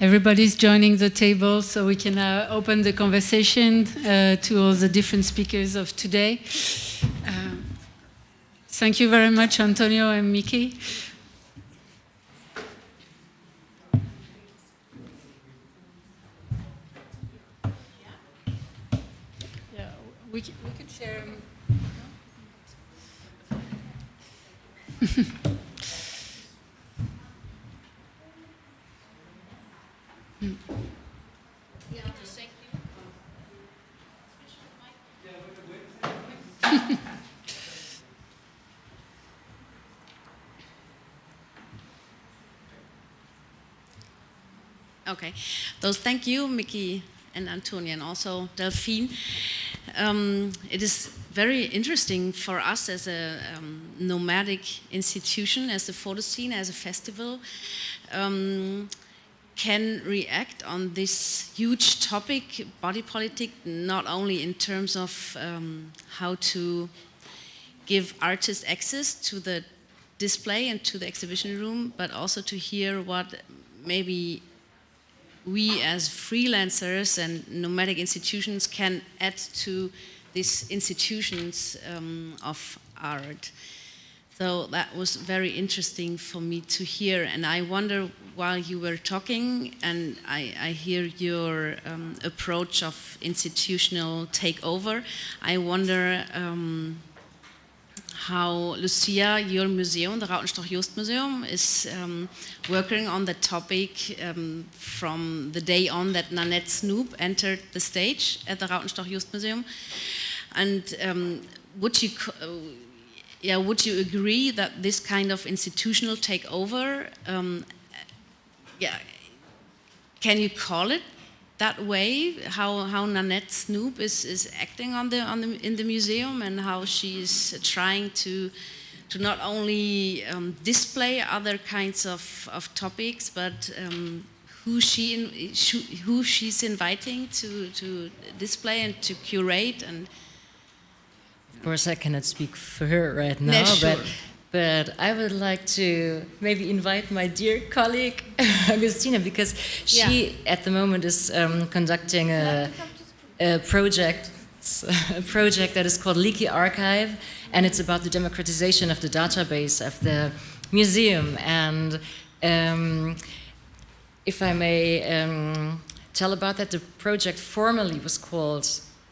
Everybody's joining the table, so we can open the conversation to all the different speakers of today. Thank you very much, Antonio and Miki. Yeah, we could share. Okay, those thank you, Miki and Antonia, and also Delphine. It is very interesting for us as a nomadic institution, as the photo scene, as a festival, can react on this huge topic, body politic, not only in terms of how to give artists access to the display and to the exhibition room, but also to hear what maybe we as freelancers and nomadic institutions can add to these institutions of art. So that was very interesting for me to hear. And I wonder, while you were talking, and I hear your approach of institutional takeover, I wonder how Lucia, your museum, the Rautenstoch Just Museum, is working on the topic from the day on that Nanette Snoop entered the stage at the Rautenstoch Just Museum. And would you, yeah, would you agree that this kind of institutional takeover, yeah, can you call it that way? How Nanette Snoop is acting in the museum, and how she's trying to not only display other kinds of topics, but who she's inviting to display and to curate. And of course, I cannot speak for her right now, yeah, sure. But I would like to maybe invite my dear colleague, Agustina, because she, at the moment, is conducting a project that is called Leaky Archive, and it's about the democratization of the database of the museum. And if I may tell about that, the project formerly was called,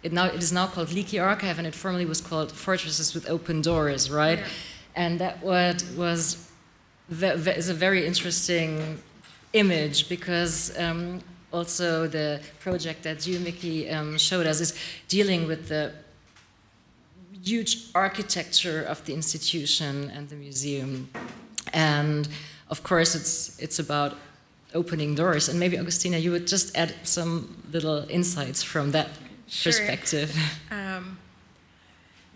it is now called Leaky Archive, and it formerly was called Fortresses with Open Doors, right? Yeah. And that is a very interesting image, because also the project that you, Miki, showed us is dealing with the huge architecture of the institution and the museum. And of course, it's about opening doors. And maybe, Agustina, you would just add some little insights from that perspective.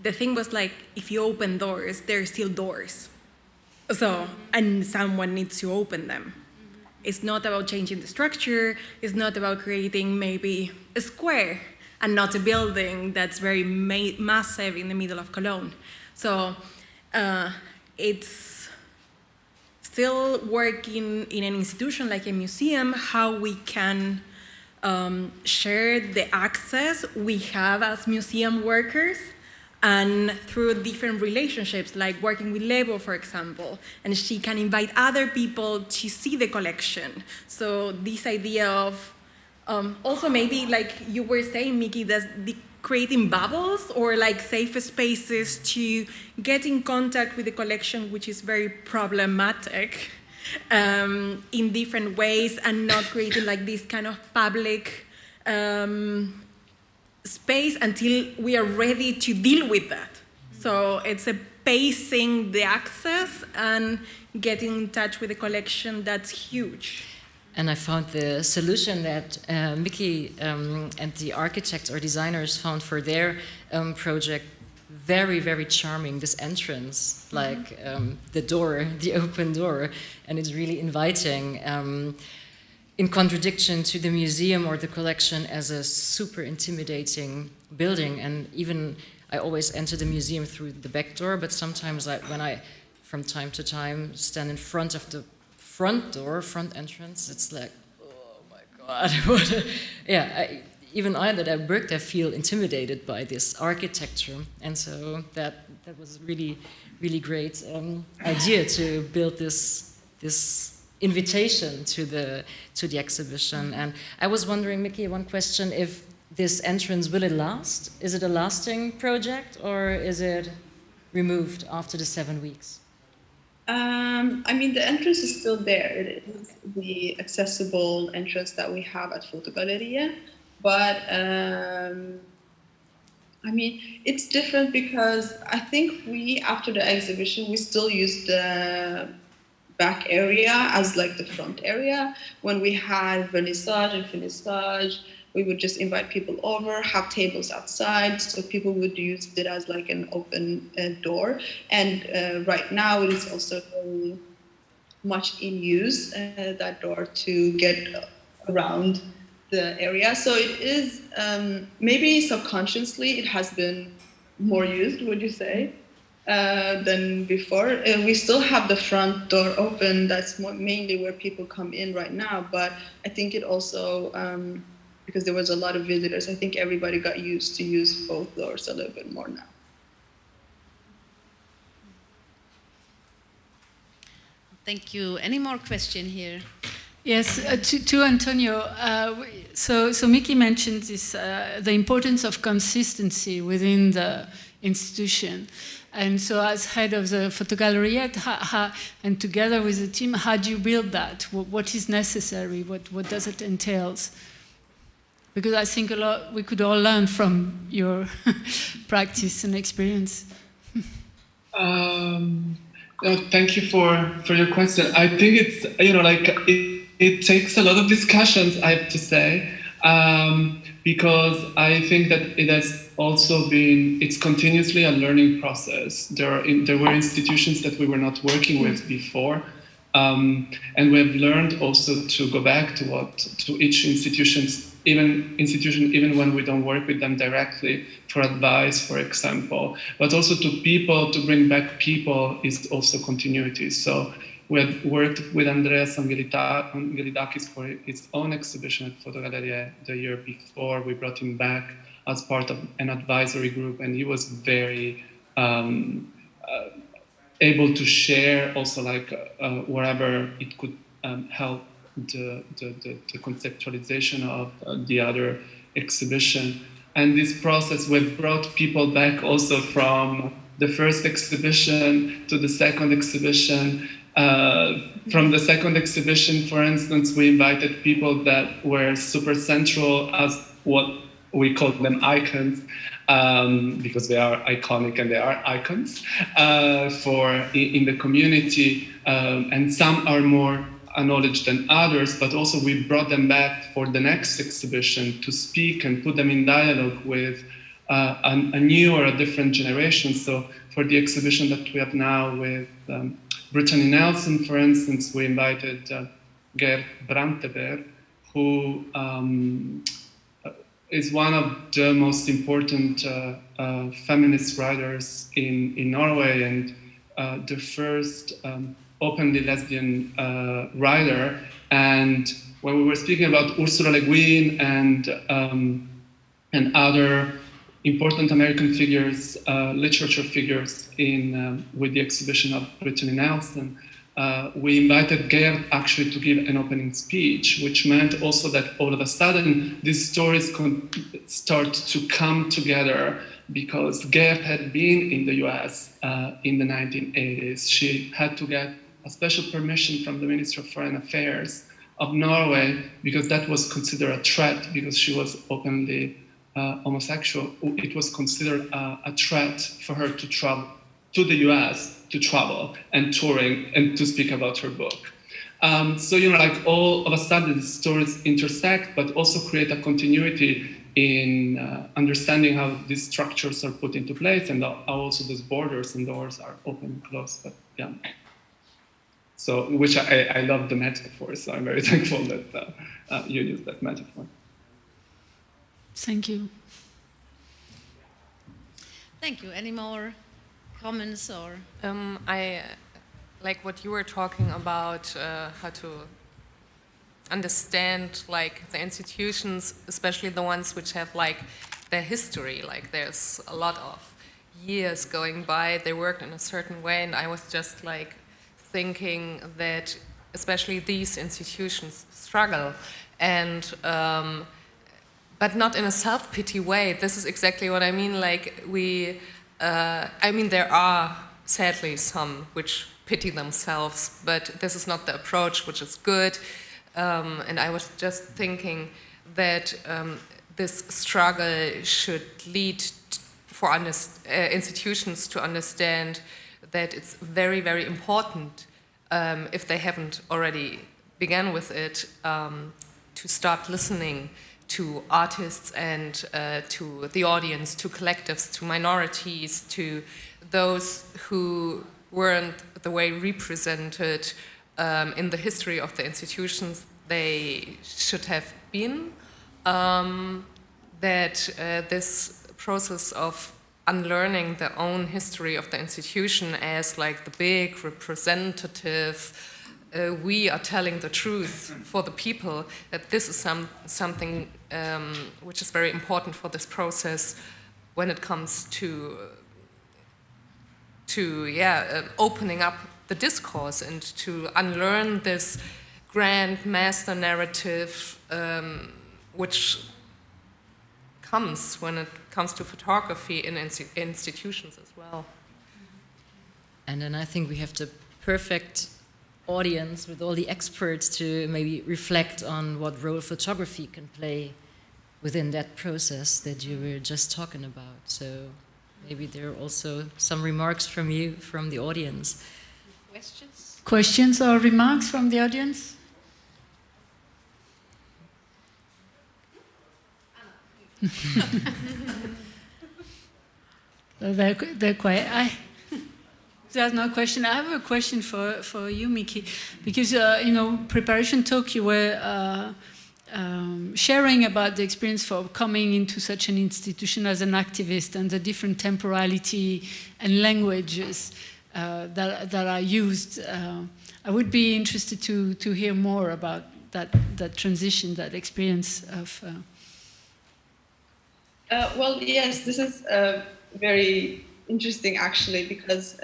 The thing was, like, if you open doors, there are still doors. So, and someone needs to open them. It's not about changing the structure. It's not about creating maybe a square and not a building that's very massive in the middle of Cologne. So it's still working in an institution like a museum, how we can share the access we have as museum workers, and through different relationships, like working with Lebo, for example, and she can invite other people to see the collection. So this idea of also maybe, like you were saying, Miki, creating bubbles or like safe spaces to get in contact with the collection, which is very problematic in different ways, and not creating like this kind of public space until we are ready to deal with that. So it's a pacing the access and getting in touch with the collection that's huge. And I found the solution that Miki and the architects or designers found for their project very, very charming, this entrance, like the door, the open door, and it's really inviting. In contradiction to the museum or the collection as a super intimidating building. And even I always enter the museum through the back door, but sometimes when I, from time to time, stand in front of the front door, front entrance, it's like, oh my God. Even I that I worked there feel intimidated by this architecture. And so that was really, really great idea to build this invitation to the exhibition. And I was wondering, Miki, one question, if this entrance, will it last? Is it a lasting project, or is it removed after the 7 weeks? I mean, the entrance is still there. It is the accessible entrance that we have at Fotogaleria, but I mean, it's different because I think after the exhibition, we still use the back area as like the front area. When we had vernissage and finissage, we would just invite people over, have tables outside, so people would use it as like an open door. And right now it is also very much in use, that door, to get around the area. So it is, maybe subconsciously it has been more used, would you say? Than before. We still have the front door open. That's mainly where people come in right now. But I think it also, because there was a lot of visitors, I think everybody got used to use both doors a little bit more now. Thank you. Any more question here? Yes, to Antonio. So Miki mentioned this, the importance of consistency within the institution. And so as head of the Fotogaleria, and together with the team, how do you build that? What is necessary? What does it entail? Because I think we could all learn from your practice and experience. Thank you for your question. I think it's, it takes a lot of discussions, I have to say, because I think that it has also been, it's continuously a learning process. There were institutions that we were not working with before, and we have learned also to go back to each institution, even when we don't work with them directly, for advice, for example, but also to people, to bring back people is also continuity. So we had worked with Andreas Angelidakis for his own exhibition at Fotogalleria the year before. We brought him back as part of an advisory group, and he was very able to share also wherever it could help the conceptualization of the other exhibition. And this process, we've brought people back also from the first exhibition to the second exhibition. From the second exhibition, for instance, we invited people that were super central as what we call them icons, because they are iconic and they are icons in the community, and some are more acknowledged than others, but also we brought them back for the next exhibition to speak and put them in dialogue with a new or a different generation. So for the exhibition that we have now with Brittany Nelson, for instance, we invited Gerd Branteberg, who is one of the most important feminist writers in Norway, and the first openly lesbian writer. And when we were speaking about Ursula Le Guin and other important American figures, literature figures with the exhibition of Brittany Nelson, we invited Gerd actually to give an opening speech, which meant also that all of a sudden these stories could start to come together, because Gerd had been in the US in the 1980s. She had to get a special permission from the Ministry of Foreign Affairs of Norway, because that was considered a threat, because she was openly homosexual. It was considered a threat for her to travel to the US, to travel and touring and to speak about her book. So, all of a sudden the stories intersect, but also create a continuity in understanding how these structures are put into place, and how also these borders and doors are open and closed. But yeah. So, which I love the metaphor, so I'm very thankful that you used that metaphor. Thank you. Thank you. Any more comments or? I like what you were talking about, how to understand the institutions, especially the ones which have their history. There's a lot of years going by, they worked in a certain way, and I was just thinking that especially these institutions struggle, and but not in a self-pity way. This is exactly what I mean. There are sadly some which pity themselves, but this is not the approach, which is good. And I was just thinking that this struggle should lead for institutions to understand that it's very, very important, if they haven't already begun with it, to start listening to artists and to the audience, to collectives, to minorities, to those who weren't the way represented in the history of the institutions they should have been. That this process of unlearning their own history of the institution as the big representative, we are telling the truth for the people, that this is something which is very important for this process when it comes to opening up the discourse and to unlearn this grand master narrative which comes when it comes to photography in institutions as well. And then I think we have the perfect audience with all the experts to maybe reflect on what role photography can play within that process that you were just talking about. So maybe there are also some remarks from you, from the audience. Questions? Questions or remarks from the audience? They're quiet. There's no question. I have a question for you, Miki, because preparation talk you were sharing about the experience for coming into such an institution as an activist and the different temporality and languages that are used. I would be interested to hear more about that transition, that experience of. Well, yes, this is very interesting actually, because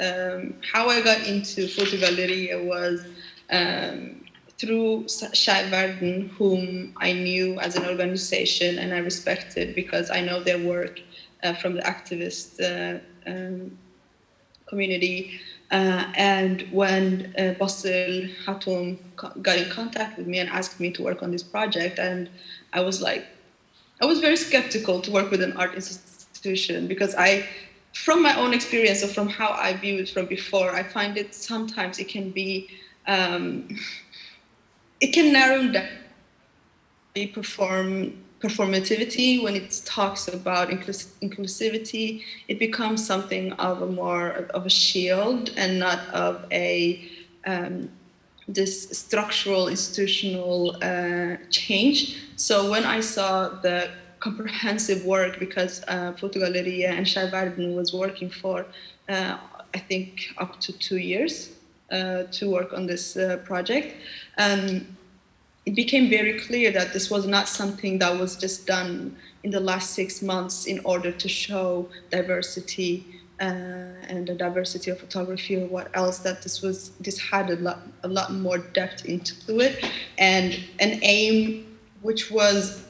how I got into Fotogaleria was through Schreiben, whom I knew as an organization and I respected because I know their work from the activist community. And when Basel Hatoum got in contact with me and asked me to work on this project, and I was very skeptical to work with an art institution because from my own experience or from how I view it from before, I find it sometimes it can be, it can narrow down the performativity when it talks about inclusivity. It becomes something of a shield and not of this structural institutional change. So when I saw the comprehensive work, because Fotogaleria and Schreiben was working for, I think, up to 2 years to work on this project, it became very clear that this was not something that was just done in the last 6 months in order to show diversity and the diversity of photography or what else, that this had a lot more depth into it, and an aim which was,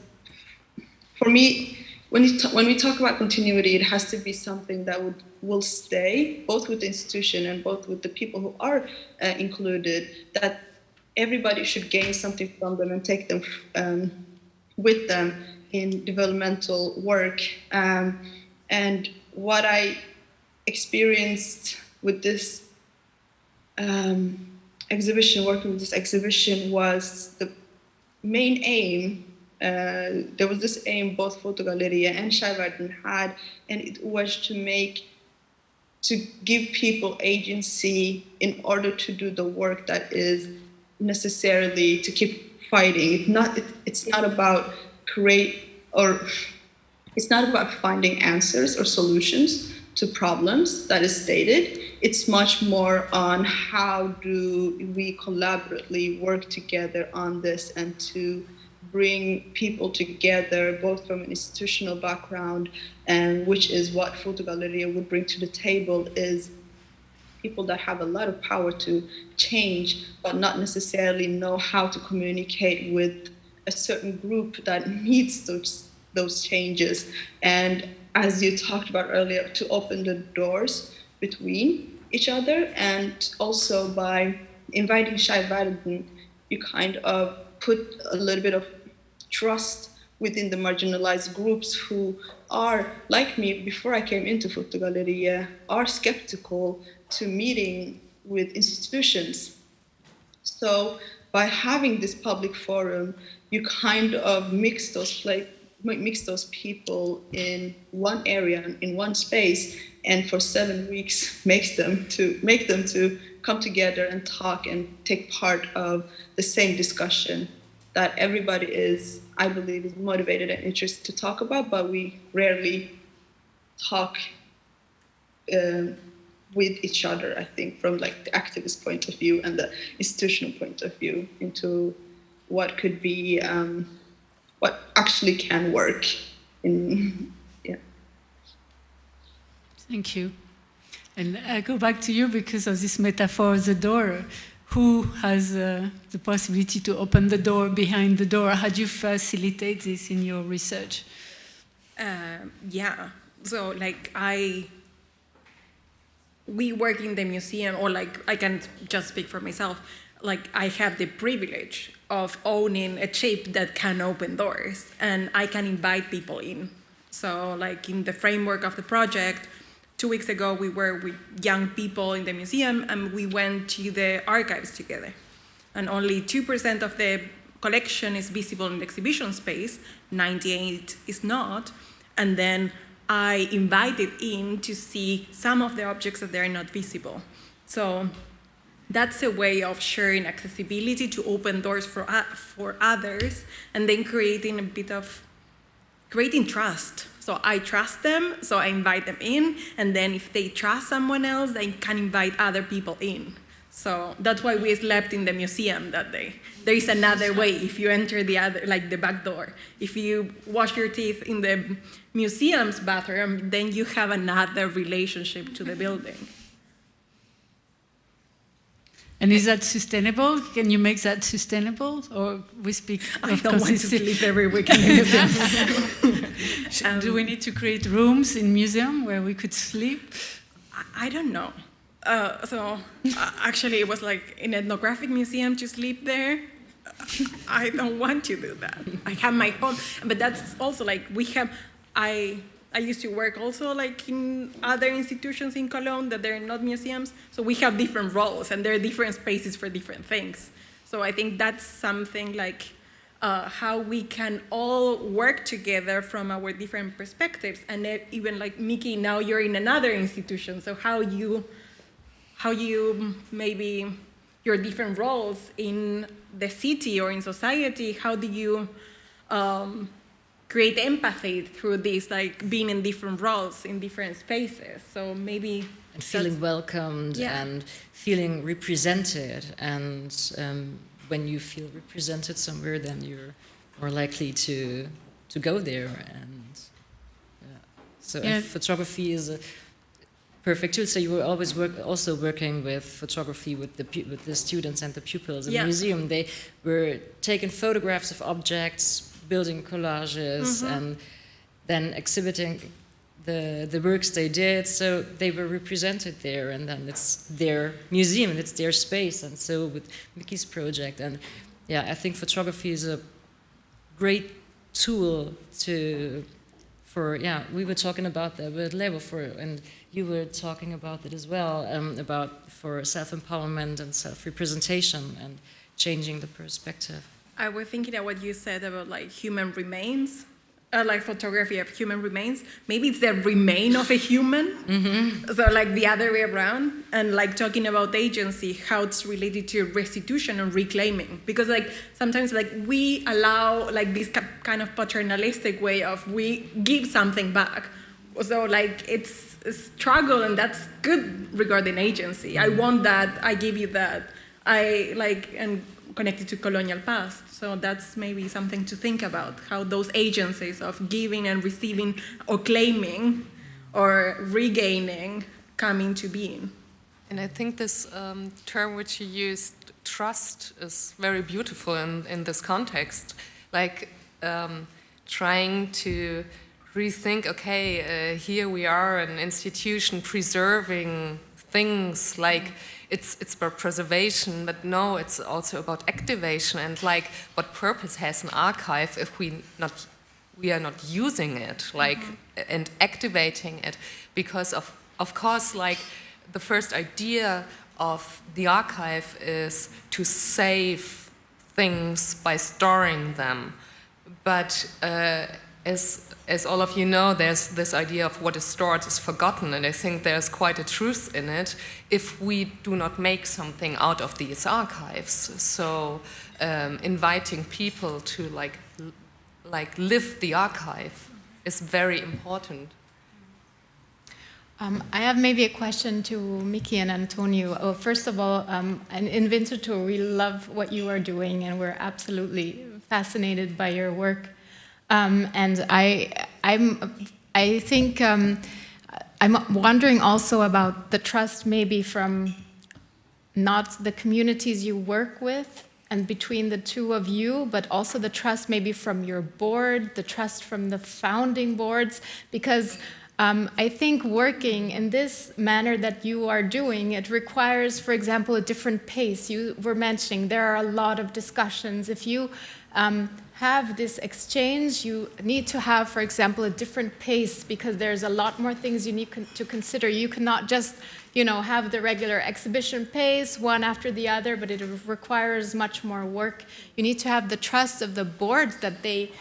for me, when we talk about continuity, it has to be something that will stay both with the institution and both with the people who are included, that everybody should gain something from them and take them with them in developmental work. And what I experienced with this exhibition, working with this exhibition, was the main aim. There was this aim both Fotogaleria and Schreiben had, and it was to give people agency in order to do the work that is necessarily to keep fighting. It's not about it's not about finding answers or solutions to problems that is stated. It's much more on how do we collaboratively work together on this and to bring people together, both from an institutional background, and which is what Fotogaleria would bring to the table, is people that have a lot of power to change, but not necessarily know how to communicate with a certain group that needs those changes. And as you talked about earlier, to open the doors between each other, and also by inviting Schreiben, you kind of put a little bit of trust within the marginalized groups who are, like me, before I came into Fotogaleria, are skeptical to meeting with institutions. So by having this public forum, you kind of mix those people in one area, in one space, and for 7 weeks make them to come together and talk and take part of the same discussion that everybody is, I believe, is motivated and interested to talk about, but we rarely talk with each other, I think, from like the activist point of view and the institutional point of view, into what could be, what actually can work in, yeah. Thank you. And I go back to you because of this metaphor of the door. Who has the possibility to open the door behind the door? How do you facilitate this in your research? Yeah, so like we work in the museum, or like I can just speak for myself, like I have the privilege of owning a chip that can open doors and I can invite people in. So like in the framework of the project, 2 weeks ago, we were with young people in the museum, and we went to the archives together. And only 2% of the collection is visible in the exhibition space, 98% is not. And then I invited in to see some of the objects that are not visible. So that's a way of sharing accessibility to open doors for others, and then creating trust. So I trust them, so I invite them in, and then if they trust someone else, they can invite other people in. So that's why we slept in the museum that day. There is another way if you enter the back door. If you wash your teeth in the museum's bathroom, then you have another relationship to the building. And is that sustainable? Can you make that sustainable? Or we speak of I don't want to sleep every week in the museum. Do we need to create rooms in museum where we could sleep? I don't know. Actually, it was like in an ethnographic museum to sleep there. I don't want to do that. I have my home, but that's also like I used to work also like in other institutions in Cologne that they're not museums. So we have different roles, and there are different spaces for different things. So I think that's something like how we can all work together from our different perspectives. And even like Miki, now you're in another institution. So how you maybe your different roles in the city or in society, how do you create empathy through this, like being in different roles in different spaces? So maybe and feeling welcomed and feeling represented, and when you feel represented somewhere, then you're more likely to go there. And photography is a perfect tool. So you were always working with photography with the students and the pupils in the museum. They were taking photographs of objects, building collages, and then exhibiting the works they did. So they were represented there, and then it's their museum and it's their space. And so with Miki's project, and I think photography is a great tool we were talking about that with labor and you were talking about it as well, for self-empowerment and self-representation and changing the perspective. I was thinking of what you said about like human remains, like photography of human remains. Maybe it's the remain of a human, so like the other way around, and like talking about agency, how it's related to restitution and reclaiming. Because like sometimes like we allow like this kind of paternalistic way of we give something back. So like it's a struggle, and that's good regarding agency. I want that, I give you that. And connected to colonial past. So that's maybe something to think about, how those agencies of giving and receiving or claiming or regaining come into being. And I think this term which you used, trust, is very beautiful in this context. Like trying to rethink, okay, here we are, an institution preserving things like it's about preservation, but no, it's also about activation, and like what purpose has an archive if we are not using it, like and activating it, because of course like the first idea of the archive is to save things by storing them, but as all of you know, there's this idea of what is stored is forgotten, and I think there's quite a truth in it if we do not make something out of these archives. So inviting people to like live the archive is very important. I have maybe a question to Miki and Antonio. First of all, in Winterthur, we love what you are doing, and we're absolutely fascinated by your work. And I think I'm wondering also about the trust maybe from not the communities you work with and between the two of you, but also the trust maybe from your board, the trust from the founding boards, because I think working in this manner that you are doing, it requires, for example, a different pace. You were mentioning there are a lot of discussions. If you have this exchange, you need to have, for example, a different pace, because there's a lot more things you need to consider. You cannot just, have the regular exhibition pace, one after the other, but it requires much more work. You need to have the trust of the board that they,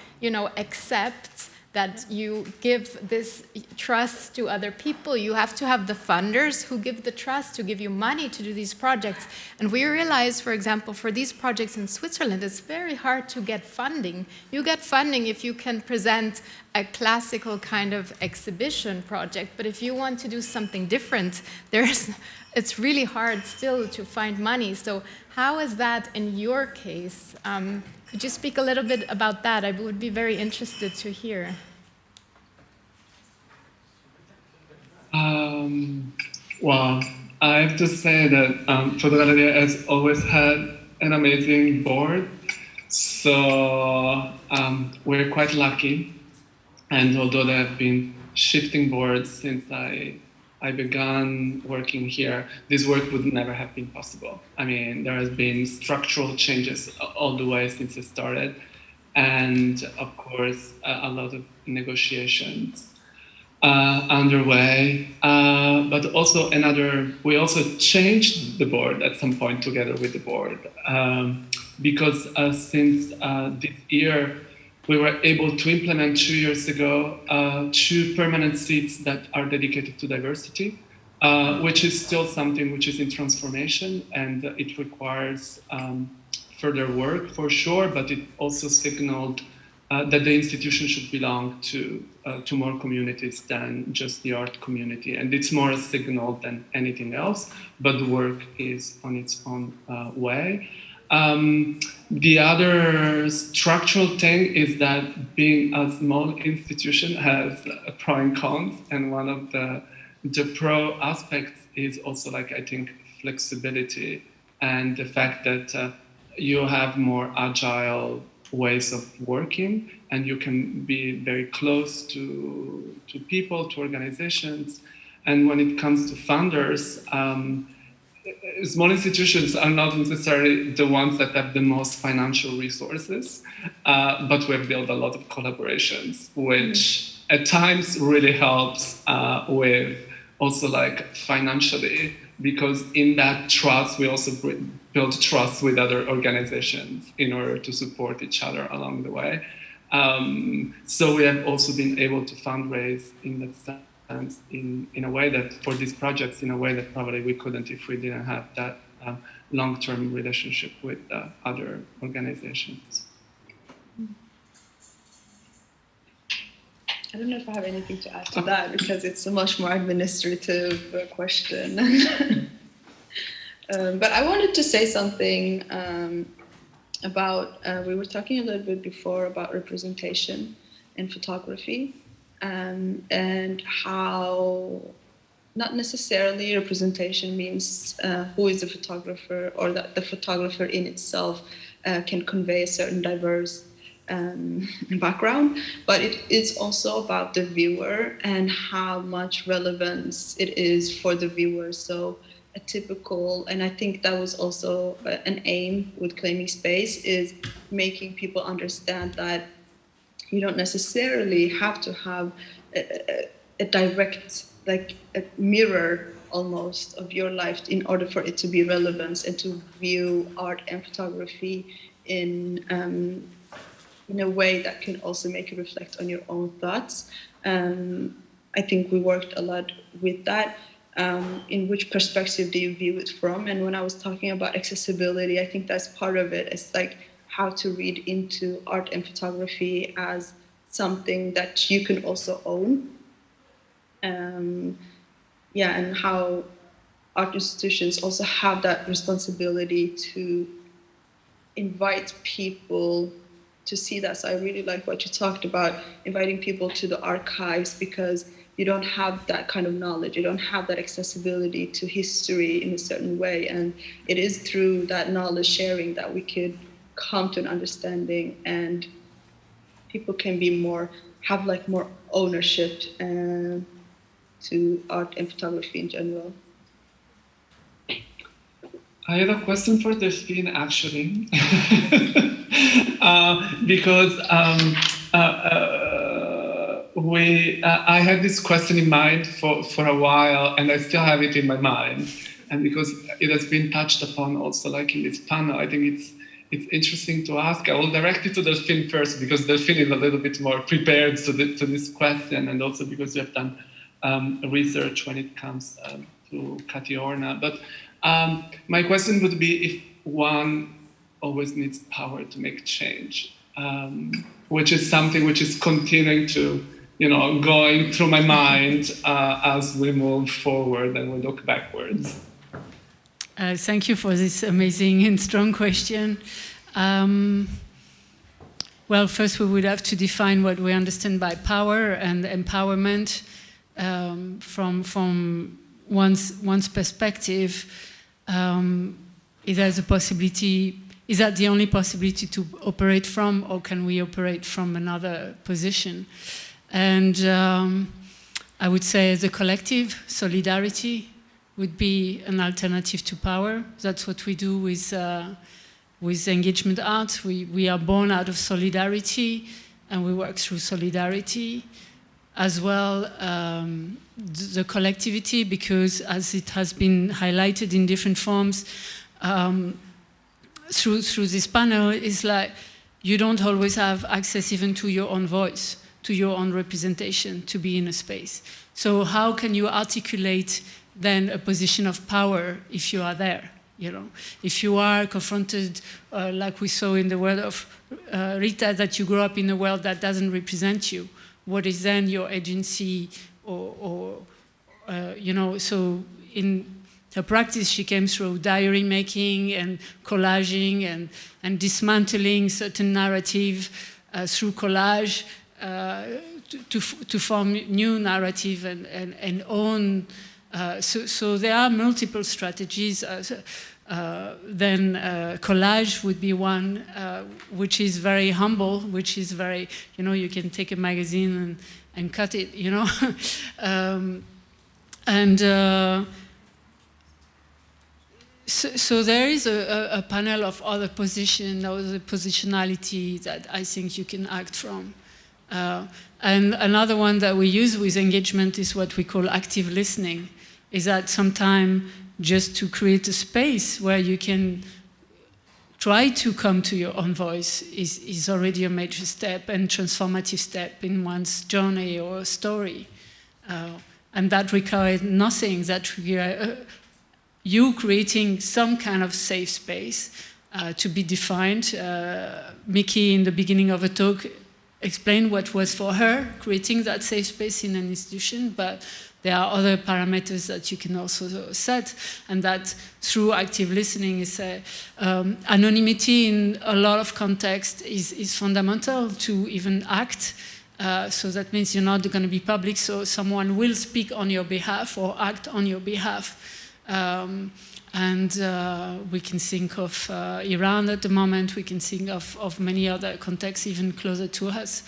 accept that you give this trust to other people. You have to have the funders who give the trust to give you money to do these projects. And we realize, for example, for these projects in Switzerland, it's very hard to get funding. You get funding if you can present a classical kind of exhibition project, but if you want to do something different, it's really hard still to find money. So how is that in your case? Could you speak a little bit about that? I would be very interested to hear. Well, I have to say that Fotogaleria has always had an amazing board. So we're quite lucky. And although there have been shifting boards since I began working here, this work would never have been possible. I mean, there has been structural changes all the way since it started. And of course, a lot of negotiations underway. But also we also changed the board at some point together with the board. Because since this year, we were able to implement 2 years ago 2 permanent seats that are dedicated to diversity, which is still something which is in transformation, and it requires further work for sure, but it also signaled that the institution should belong to more communities than just the art community. And it's more a signal than anything else, but the work is on its own way. The other structural thing is that being a small institution has pro and cons, and one of the pro aspects is also, I think, flexibility and the fact that you have more agile ways of working, and you can be very close to people, to organizations. And when it comes to funders, small institutions are not necessarily the ones that have the most financial resources, but we have built a lot of collaborations, which at times really helps with also financially, because in that trust, we also build trust with other organizations in order to support each other along the way. So we have also been able to fundraise in that sense, in a way that for these projects, in a way that probably we couldn't if we didn't have that long-term relationship with other organizations. I don't know if I have anything to add to that, because it's a much more administrative question. But I wanted to say something about, we were talking a little bit before about representation in photography, and how not necessarily representation means who is the photographer, or that the photographer in itself can convey a certain diverse background, but it's also about the viewer and how much relevance it is for the viewer. So a typical, and I think that was also an aim with Claiming Space, is making people understand that you don't necessarily have to have a direct, a mirror almost of your life in order for it to be relevant, and to view art and photography in a way that can also make you reflect on your own thoughts. I think we worked a lot with that. In which perspective do you view it from? And when I was talking about accessibility, I think that's part of it. It's how to read into art and photography as something that you can also own. And how art institutions also have that responsibility to invite people to see that. So I really like what you talked about, inviting people to the archives, because you don't have that kind of knowledge, you don't have that accessibility to history in a certain way. And it is through that knowledge sharing that we could come to an understanding, and people can be have more ownership to art and photography in general. I have a question for Delphine, actually, because I had this question in mind for a while, and I still have it in my mind, and because it has been touched upon also, like in this panel, I think it's interesting to ask. I will direct it to Delphine first, because Delphine is a little bit more prepared to this question, and also because you have done research when it comes to Katiorna. But my question would be if one always needs power to make change, which is something which is continuing to, going through my mind as we move forward and we look backwards. Thank you for this amazing and strong question. Well, first we would have to define what we understand by power and empowerment from one's perspective. Is that the only possibility to operate from, or can we operate from another position? And I would say as a collective, solidarity would be an alternative to power. That's what we do with engagement art. We are born out of solidarity, and we work through solidarity. As well, the collectivity, because as it has been highlighted in different forms through this panel, is like you don't always have access even to your own voice, to your own representation, to be in a space. So how can you articulate then a position of power if you are there? If you are confronted, like we saw in the world of Rita, that you grow up in a world that doesn't represent you, what is then your agency, so in her practice she came through diary making and collaging and dismantling certain narrative through collage to form new narrative and own. So there are multiple strategies. Then collage would be one, which is very humble, which is very, you can take a magazine and cut it, so there is a panel of other positions, other positionality that I think you can act from. And another one that we use with engagement is what we call active listening, is that sometimes just to create a space where you can try to come to your own voice is already a major step and transformative step in one's journey or story. And that requires nothing, that requires you creating some kind of safe space to be defined. Miki, in the beginning of the talk, explained what was for her, creating that safe space in an institution, but there are other parameters that you can also set, and that through active listening is anonymity in a lot of context is fundamental to even act. So that means you're not going to be public, so someone will speak on your behalf or act on your behalf. And we can think of Iran at the moment, we can think of many other contexts even closer to us.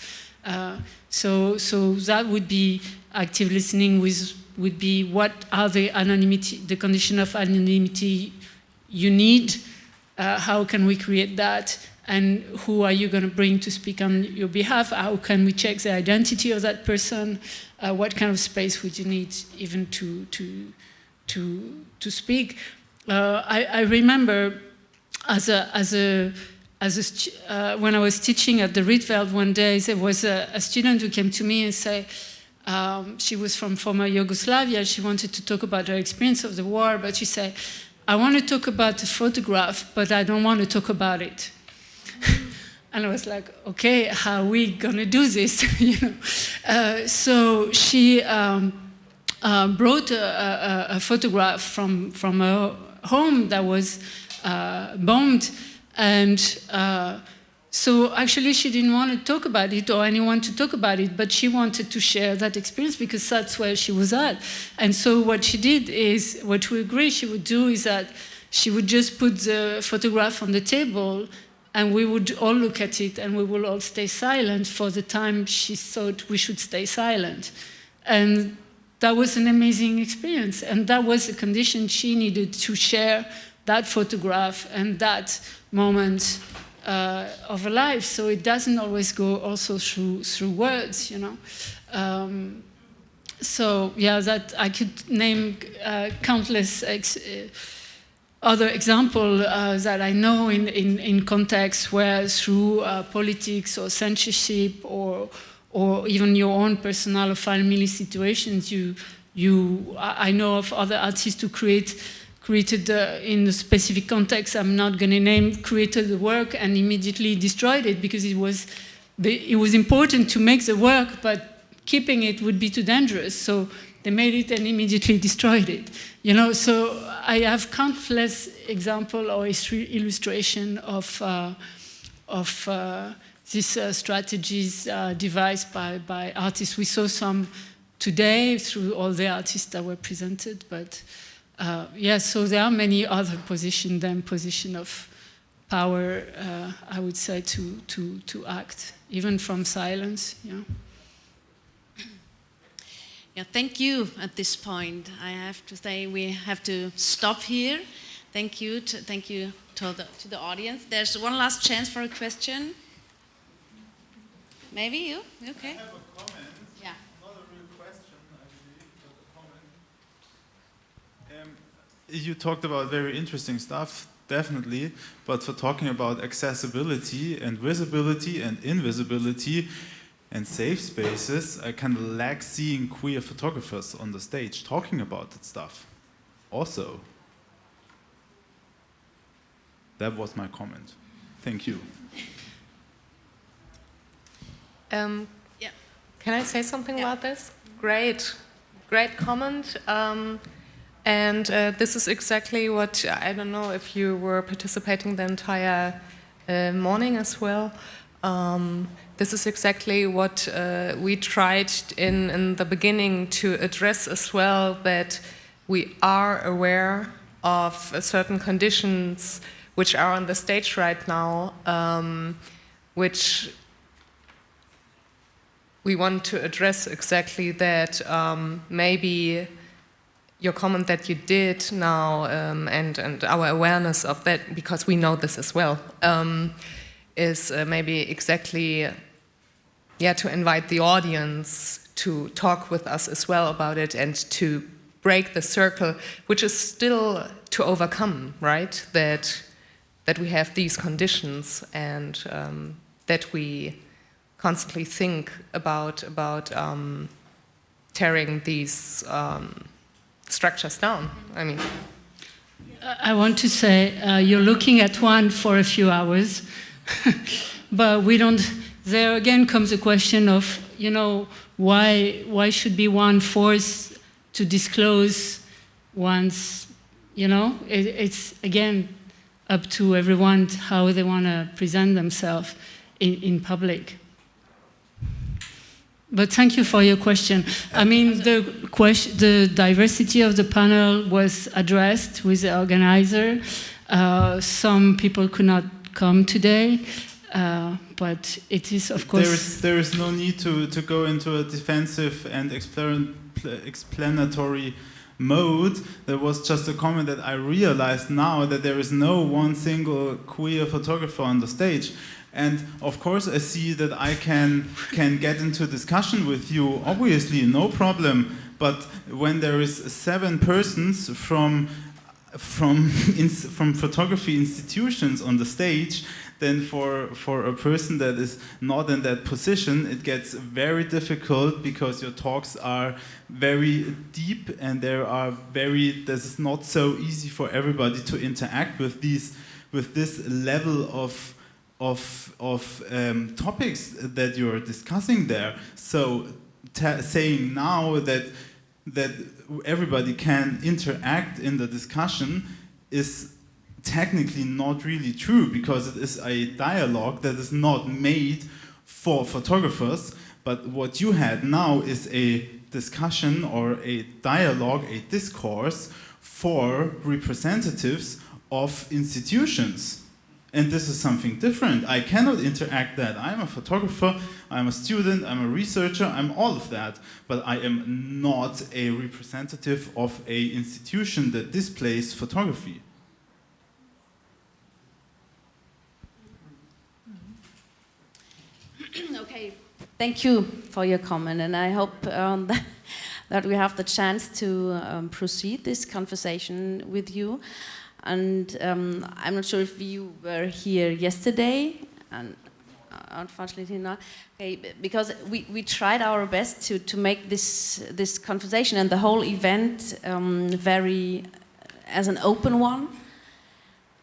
So that would be active listening, would be what are the anonymity, the condition of anonymity you need, how can we create that, and who are you going to bring to speak on your behalf, how can we check the identity of that person, what kind of space would you need even to speak. I remember when I was teaching at the Rietveld one day, there was a student who came to me and said, she was from former Yugoslavia, she wanted to talk about her experience of the war, but she said, I want to talk about the photograph, but I don't want to talk about it. And I was like, okay, how are we going to do this? So she brought a photograph from her home that was bombed, and so actually she didn't want to talk about it or anyone to talk about it, but she wanted to share that experience because that's where she was at. And so what she did is, what we agreed she would do is that she would just put the photograph on the table and we would all look at it and we will all stay silent for the time she thought we should stay silent. And that was an amazing experience, and that was the condition she needed to share that photograph and that moment of a life. So it doesn't always go also through words, you know. So yeah, that I could name countless other examples that I know in contexts where through politics or censorship or even your own personal or family situations, I know of other artists who created in a specific context, I'm not going to name, created the work and immediately destroyed it because it was important to make the work, but keeping it would be too dangerous. So they made it and immediately destroyed it. You know, so I have countless examples or illustration of these strategies devised by artists. We saw some today through all the artists that were presented, but so there are many other position of power, I would say, to act, even from silence. Yeah. Yeah, thank you at this point. I have to say we have to stop here. Thank you to the audience. There's one last chance for a question. Maybe you? Okay. I have a comment. Yeah. Not a real question, I believe, but a comment. You talked about very interesting stuff, definitely, but for talking about accessibility and visibility and invisibility and safe spaces, I kind of lack seeing queer photographers on the stage talking about that stuff. Also, that was my comment. Thank you. Yeah. Can I say something about this? Great comment. And this is exactly what, I don't know if you were participating the entire morning as well. This is exactly what we tried in the beginning to address as well, that we are aware of certain conditions which are on the stage right now, which we want to address exactly that. Maybe your comment that you did now and our awareness of that, because we know this as well, is maybe exactly, to invite the audience to talk with us as well about it and to break the circle, which is still to overcome, right? That we have these conditions and that we constantly think about tearing these structures down. I mean, I want to say you're looking at one for a few hours, but we don't. There again comes the question of, you know, why should be one forced to disclose one's, you know, it's again up to everyone how they want to present themselves in public. But thank you for your question. I mean, the diversity of the panel was addressed with the organizer. Some people could not come today, but it is, of course... There is no need to go into a defensive and explanatory mode. There was just a comment that I realized now that there is no one single queer photographer on the stage. And of course, I see that I can get into discussion with you. Obviously, no problem. But when there is 7 persons from photography institutions on the stage, then for a person that is not in that position, it gets very difficult because your talks are very deep and this is not so easy for everybody to interact with this level of topics that you're discussing there. So saying now that everybody can interact in the discussion is technically not really true, because it is a dialogue that is not made for photographers, but what you had now is a discussion or a dialogue, a discourse for representatives of institutions. And this is something different. I cannot interact that. I'm a photographer, I'm a student, I'm a researcher, I'm all of that. But I am not a representative of an institution that displays photography. thank you for your comment, and I hope that we have the chance to proceed this conversation with you. And I'm not sure if you were here yesterday, and unfortunately not. Okay, because we tried our best to make this conversation and the whole event very as an open one,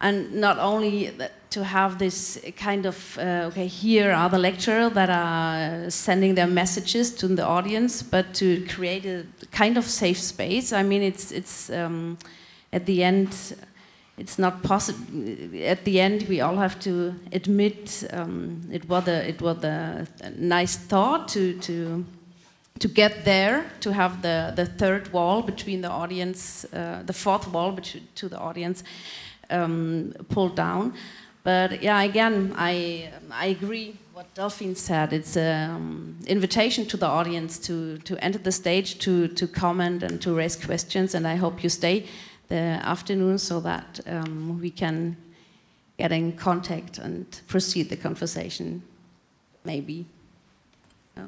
and not only to have this kind of okay, here are the lecturers that are sending their messages to the audience, but to create a kind of safe space. I mean, it's at the end. It's not possible. At the end, we all have to admit it was a nice thought to get there, to have the third wall between the audience, the fourth wall to the audience pulled down. But yeah, again, I agree what Delphine said. It's an invitation to the audience to enter the stage, to comment and to raise questions, and I hope you stay the afternoon so that we can get in contact and proceed the conversation, maybe. Yeah.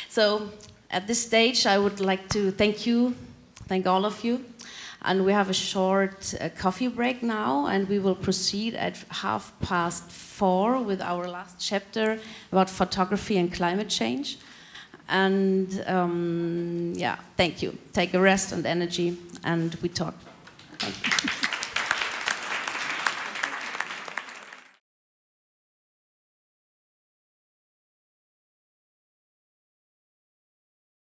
So at this stage, I would like to thank all of you. And we have a short coffee break now, and we will proceed at 4:30 with our last chapter about photography and climate change. And yeah, thank you. Take a rest and energy, and we talk. Thank you.